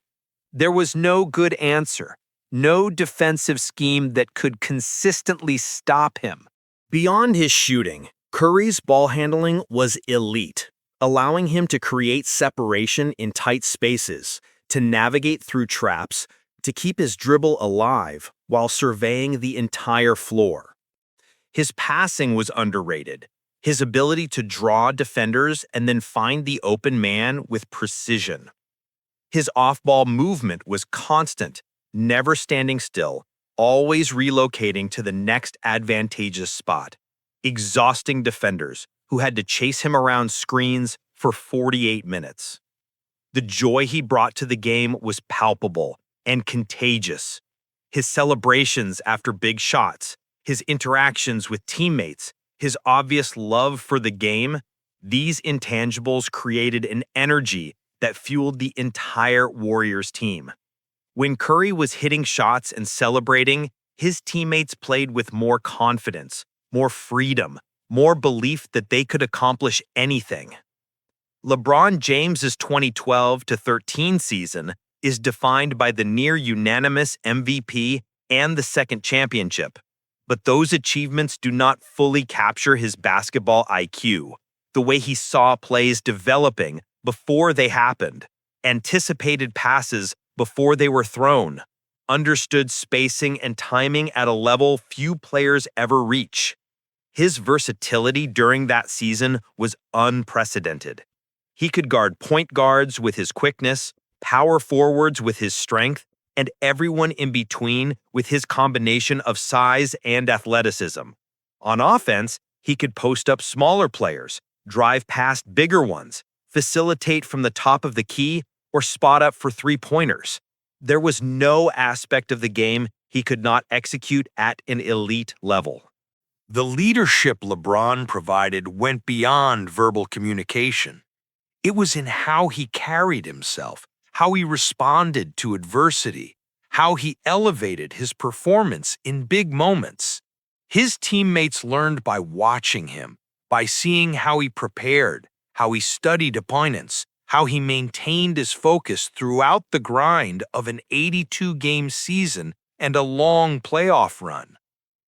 There was no good answer, no defensive scheme that could consistently stop him. Beyond his shooting, Curry's ball handling was elite, allowing him to create separation in tight spaces, to navigate through traps, to keep his dribble alive while surveying the entire floor. His passing was underrated. His ability to draw defenders and then find the open man with precision. His off-ball movement was constant, never standing still, always relocating to the next advantageous spot, exhausting defenders who had to chase him around screens for 48 minutes. The joy he brought to the game was palpable and contagious. His celebrations after big shots, his interactions with teammates, his obvious love for the game, these intangibles created an energy that fueled the entire Warriors team. When Curry was hitting shots and celebrating, his teammates played with more confidence, more freedom, more belief that they could accomplish anything. LeBron James's 2012-13 season is defined by the near-unanimous MVP and the second championship. But those achievements do not fully capture his basketball IQ, the way he saw plays developing before they happened, anticipated passes before they were thrown, understood spacing and timing at a level few players ever reach. His versatility during that season was unprecedented. He could guard point guards with his quickness, power forwards with his strength, and everyone in between with his combination of size and athleticism. On offense, he could post up smaller players, drive past bigger ones, facilitate from the top of the key, or spot up for three-pointers. There was no aspect of the game he could not execute at an elite level. The leadership LeBron provided went beyond verbal communication. It was in how he carried himself, how he responded to adversity, how he elevated his performance in big moments. His teammates learned by watching him, by seeing how he prepared, how he studied opponents, how he maintained his focus throughout the grind of an 82-game season and a long playoff run.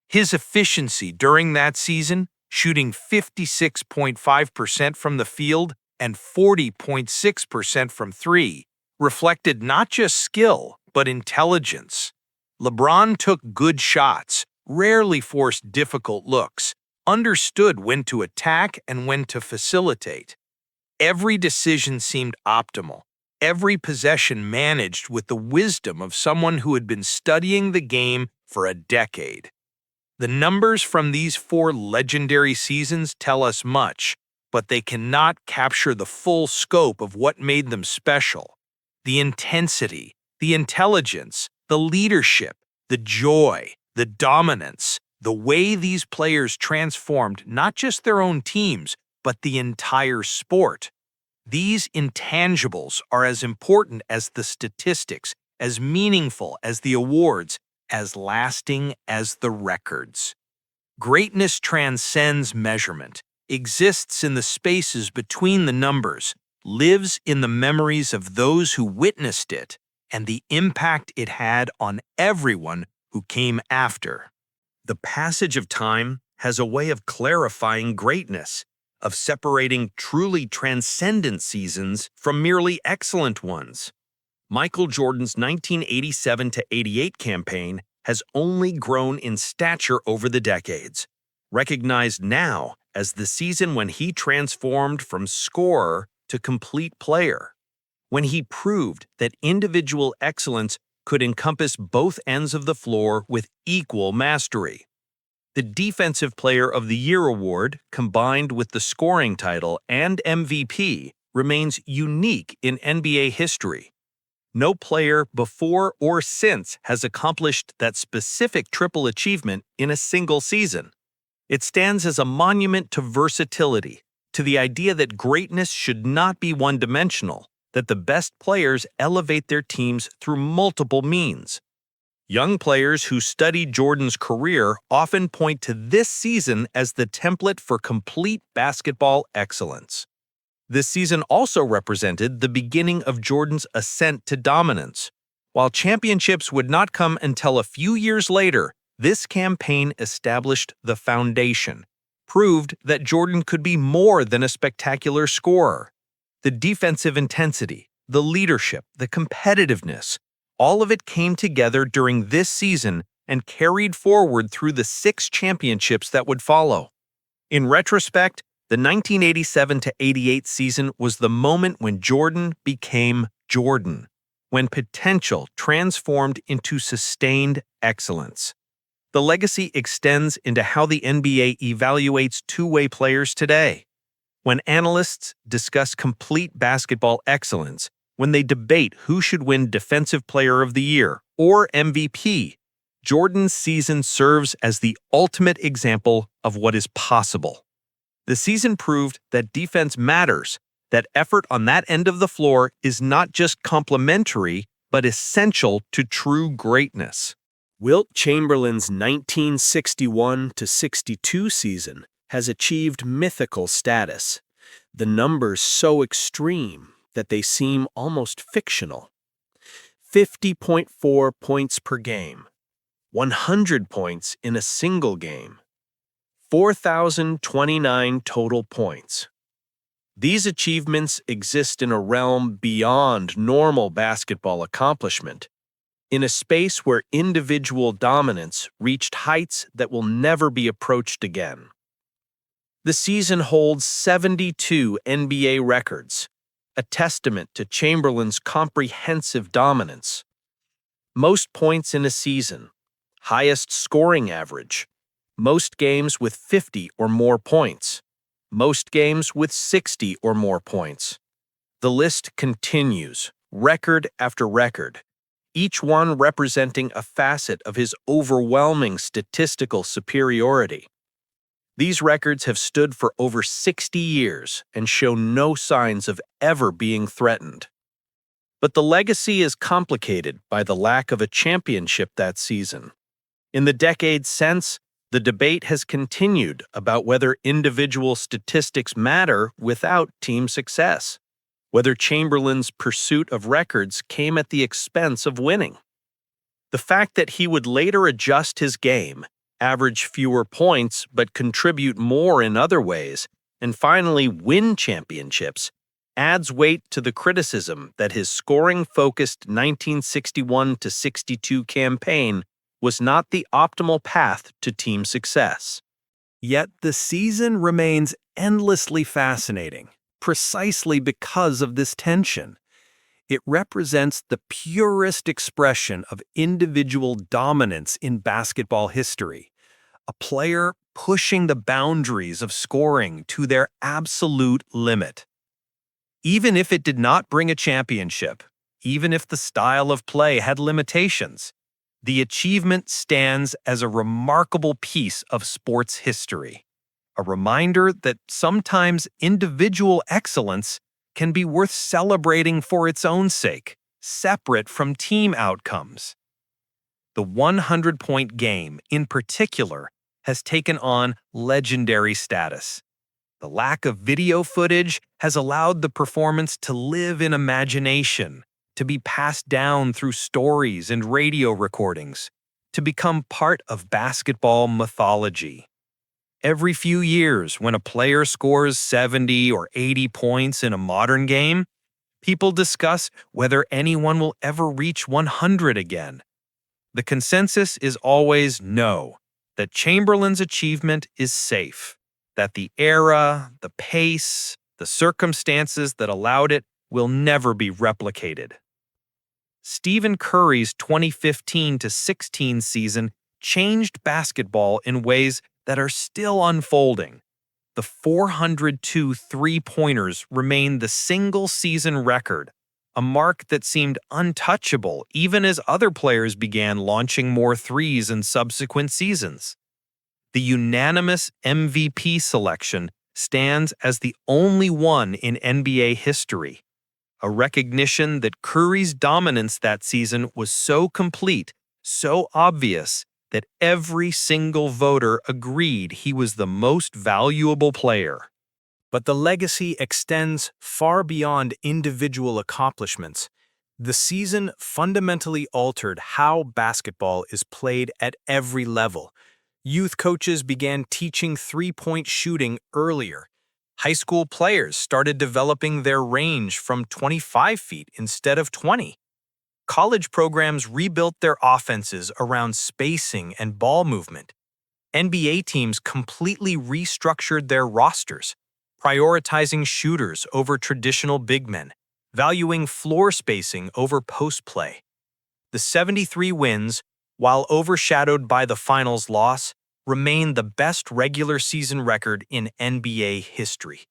His efficiency during that season, shooting 56.5% from the field and 40.6% from three, reflected not just skill, but intelligence. LeBron took good shots, rarely forced difficult looks, understood when to attack and when to facilitate. Every decision seemed optimal, every possession managed with the wisdom of someone who had been studying the game for a decade. The numbers from these 4 legendary seasons tell us much, but they cannot capture the full scope of what made them special. The intensity, the intelligence, the leadership, the joy, the dominance, the way these players transformed not just their own teams, but the entire sport. These intangibles are as important as the statistics, as meaningful as the awards, as lasting as the records. Greatness transcends measurement, exists in the spaces between the numbers, lives in the memories of those who witnessed it, and the impact it had on everyone who came after. The passage of time has a way of clarifying greatness, of separating truly transcendent seasons from merely excellent ones. Michael Jordan's 1987-88 campaign has only grown in stature over the decades, recognized now as the season when he transformed from scorer to complete player, when he proved that individual excellence could encompass both ends of the floor with equal mastery. The Defensive Player of the Year award, combined with the scoring title and MVP, remains unique in NBA history. No player before or since has accomplished that specific triple achievement in a single season. It stands as a monument to versatility, to the idea that greatness should not be one-dimensional, that the best players elevate their teams through multiple means. Young players who study Jordan's career often point to this season as the template for complete basketball excellence. This season also represented the beginning of Jordan's ascent to dominance. While championships would not come until a few years later, this campaign established the foundation, proved that Jordan could be more than a spectacular scorer. The defensive intensity, the leadership, the competitiveness, all of it came together during this season and carried forward through the 6 championships that would follow. In retrospect, the 1987-88 season was the moment when Jordan became Jordan, when potential transformed into sustained excellence. The legacy extends into how the NBA evaluates two-way players today. When analysts discuss complete basketball excellence, when they debate who should win Defensive Player of the Year or MVP, Jordan's season serves as the ultimate example of what is possible. The season proved that defense matters, that effort on that end of the floor is not just complementary, but essential to true greatness. Wilt Chamberlain's 1961-62 season has achieved mythical status, the numbers so extreme that they seem almost fictional. 50.4 points per game, 100 points in a single game, 4,029 total points. These achievements exist in a realm beyond normal basketball accomplishment, in a space where individual dominance reached heights that will never be approached again. The season holds 72 NBA records, a testament to Chamberlain's comprehensive dominance. Most points in a season, highest scoring average, most games with 50 or more points, most games with 60 or more points. The list continues, record after record, each one representing a facet of his overwhelming statistical superiority. These records have stood for over 60 years and show no signs of ever being threatened. But the legacy is complicated by the lack of a championship that season. In the decades since, the debate has continued about whether individual statistics matter without team success, whether Chamberlain's pursuit of records came at the expense of winning. The fact that he would later adjust his game, average fewer points but contribute more in other ways, and finally win championships, adds weight to the criticism that his scoring-focused 1961-62 campaign was not the optimal path to team success. Yet the season remains endlessly fascinating, precisely because of this tension. It represents the purest expression of individual dominance in basketball history, a player pushing the boundaries of scoring to their absolute limit. Even if it did not bring a championship, even if the style of play had limitations, the achievement stands as a remarkable piece of sports history, a reminder that sometimes individual excellence can be worth celebrating for its own sake, separate from team outcomes. The 100-point game, in particular, has taken on legendary status. The lack of video footage has allowed the performance to live in imagination, to be passed down through stories and radio recordings, to become part of basketball mythology. Every few years, when a player scores 70 or 80 points in a modern game, people discuss whether anyone will ever reach 100 again. The consensus is always no, that Chamberlain's achievement is safe, that the era, the pace, the circumstances that allowed it will never be replicated. Stephen Curry's 2015-16 season changed basketball in ways that are still unfolding. The 402 three-pointers remained the single-season record, a mark that seemed untouchable even as other players began launching more threes in subsequent seasons. The unanimous MVP selection stands as the only one in NBA history, a recognition that Curry's dominance that season was so complete, so obvious, that every single voter agreed he was the most valuable player. But the legacy extends far beyond individual accomplishments. The season fundamentally altered how basketball is played at every level. Youth coaches began teaching three-point shooting earlier. High school players started developing their range from 25 feet instead of 20. College programs rebuilt their offenses around spacing and ball movement. NBA teams completely restructured their rosters, prioritizing shooters over traditional big men, valuing floor spacing over post play. The 73 wins, while overshadowed by the finals loss, remain the best regular season record in NBA history.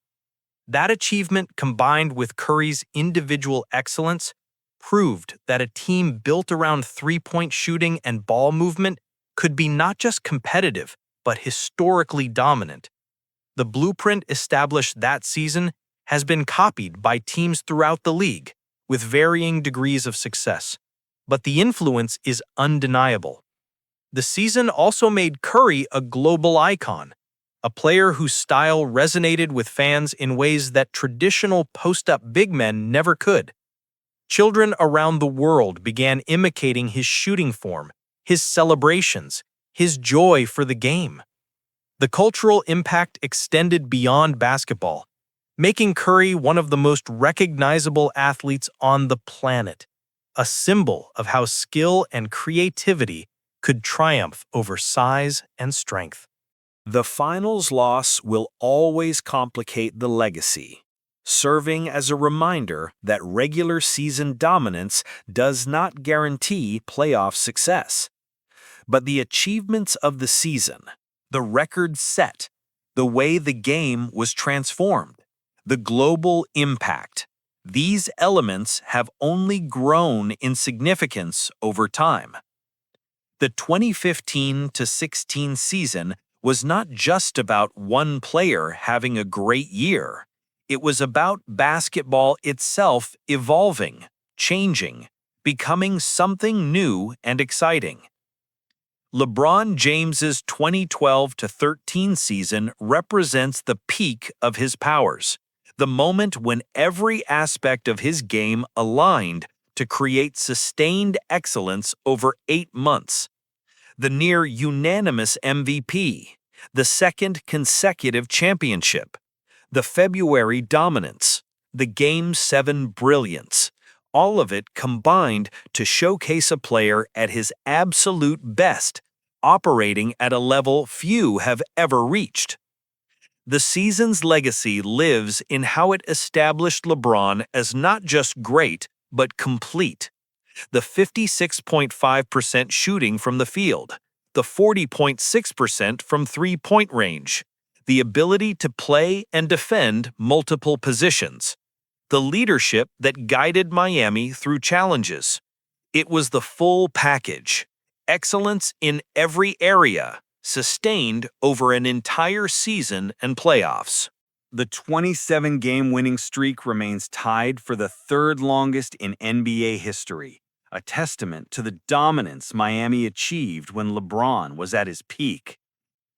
That achievement, combined with Curry's individual excellence, proved that a team built around three-point shooting and ball movement could be not just competitive, but historically dominant. The blueprint established that season has been copied by teams throughout the league, with varying degrees of success. But the influence is undeniable. The season also made Curry a global icon, a player whose style resonated with fans in ways that traditional post-up big men never could. Children around the world began imitating his shooting form, his celebrations, his joy for the game. The cultural impact extended beyond basketball, making Curry one of the most recognizable athletes on the planet, a symbol of how skill and creativity could triumph over size and strength. The finals loss will always complicate the legacy, serving as a reminder that regular season dominance does not guarantee playoff success. But the achievements of the season, the records set, the way the game was transformed, the global impact. These elements have only grown in significance over time. The 2015-16 season was not just about one player having a great year. It was about basketball itself evolving, changing, becoming something new and exciting. LeBron James's 2012-13 season represents the peak of his powers, the moment when every aspect of his game aligned to create sustained excellence over 8 months. The near unanimous MVP, the second consecutive championship, the February dominance, the Game 7 brilliance, all of it combined to showcase a player at his absolute best, operating at a level few have ever reached. The season's legacy lives in how it established LeBron as not just great, but complete. The 56.5% shooting from the field, the 40.6% from three-point range, the ability to play and defend multiple positions, the leadership that guided Miami through challenges. It was the full package. Excellence in every area, sustained over an entire season and playoffs. The 27-game winning streak remains tied for the third longest in NBA history, a testament to the dominance Miami achieved when LeBron was at his peak.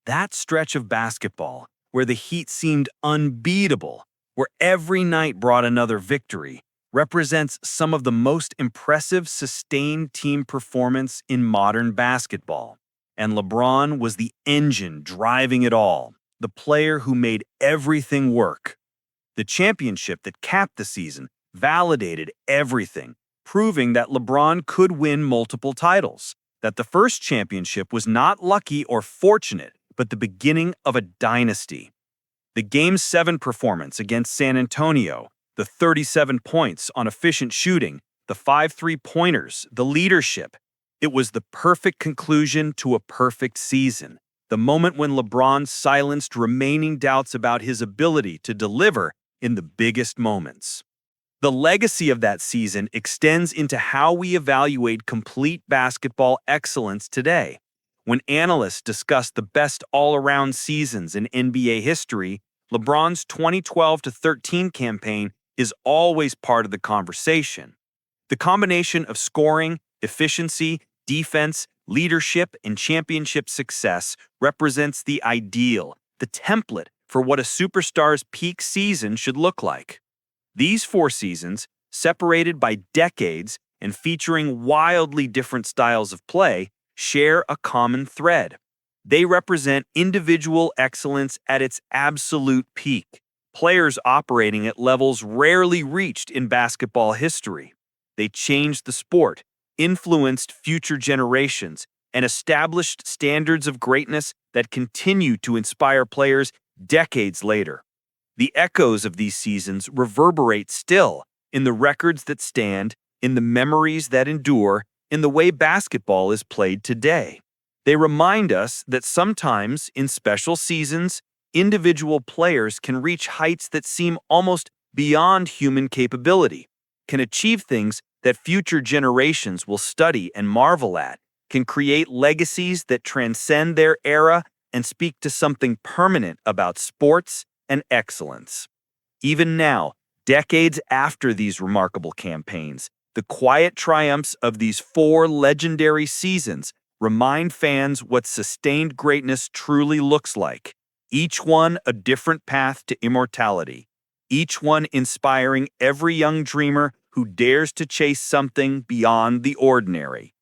That stretch of basketball, where the Heat seemed unbeatable, where every night brought another victory, represents some of the most impressive sustained team performance in modern basketball. And LeBron was the engine driving it all, the player who made everything work. The championship that capped the season validated everything, proving that LeBron could win multiple titles, that the first championship was not lucky or fortunate, but the beginning of a dynasty. The Game 7 performance against San Antonio, the 37 points on efficient shooting, the 5 three-pointers, the leadership. It was the perfect conclusion to a perfect season, the moment when LeBron silenced remaining doubts about his ability to deliver in the biggest moments. The legacy of that season extends into how we evaluate complete basketball excellence today. When analysts discuss the best all-around seasons in NBA history, LeBron's 2012-13 campaign is always part of the conversation. The combination of scoring, efficiency, defense, leadership, and championship success represents the ideal, the template for what a superstar's peak season should look like. These 4 seasons, separated by decades and featuring wildly different styles of play, share a common thread. They represent individual excellence at its absolute peak, players operating at levels rarely reached in basketball history. They changed the sport, influenced future generations, and established standards of greatness that continue to inspire players decades later. The echoes of these seasons reverberate still in the records that stand, in the memories that endure, in the way basketball is played today. They remind us that sometimes, in special seasons, individual players can reach heights that seem almost beyond human capability, can achieve things that future generations will study and marvel at, can create legacies that transcend their era and speak to something permanent about sports and excellence. Even now, decades after these remarkable campaigns, the quiet triumphs of these 4 legendary seasons remind fans what sustained greatness truly looks like, each one a different path to immortality, each one inspiring every young dreamer who dares to chase something beyond the ordinary.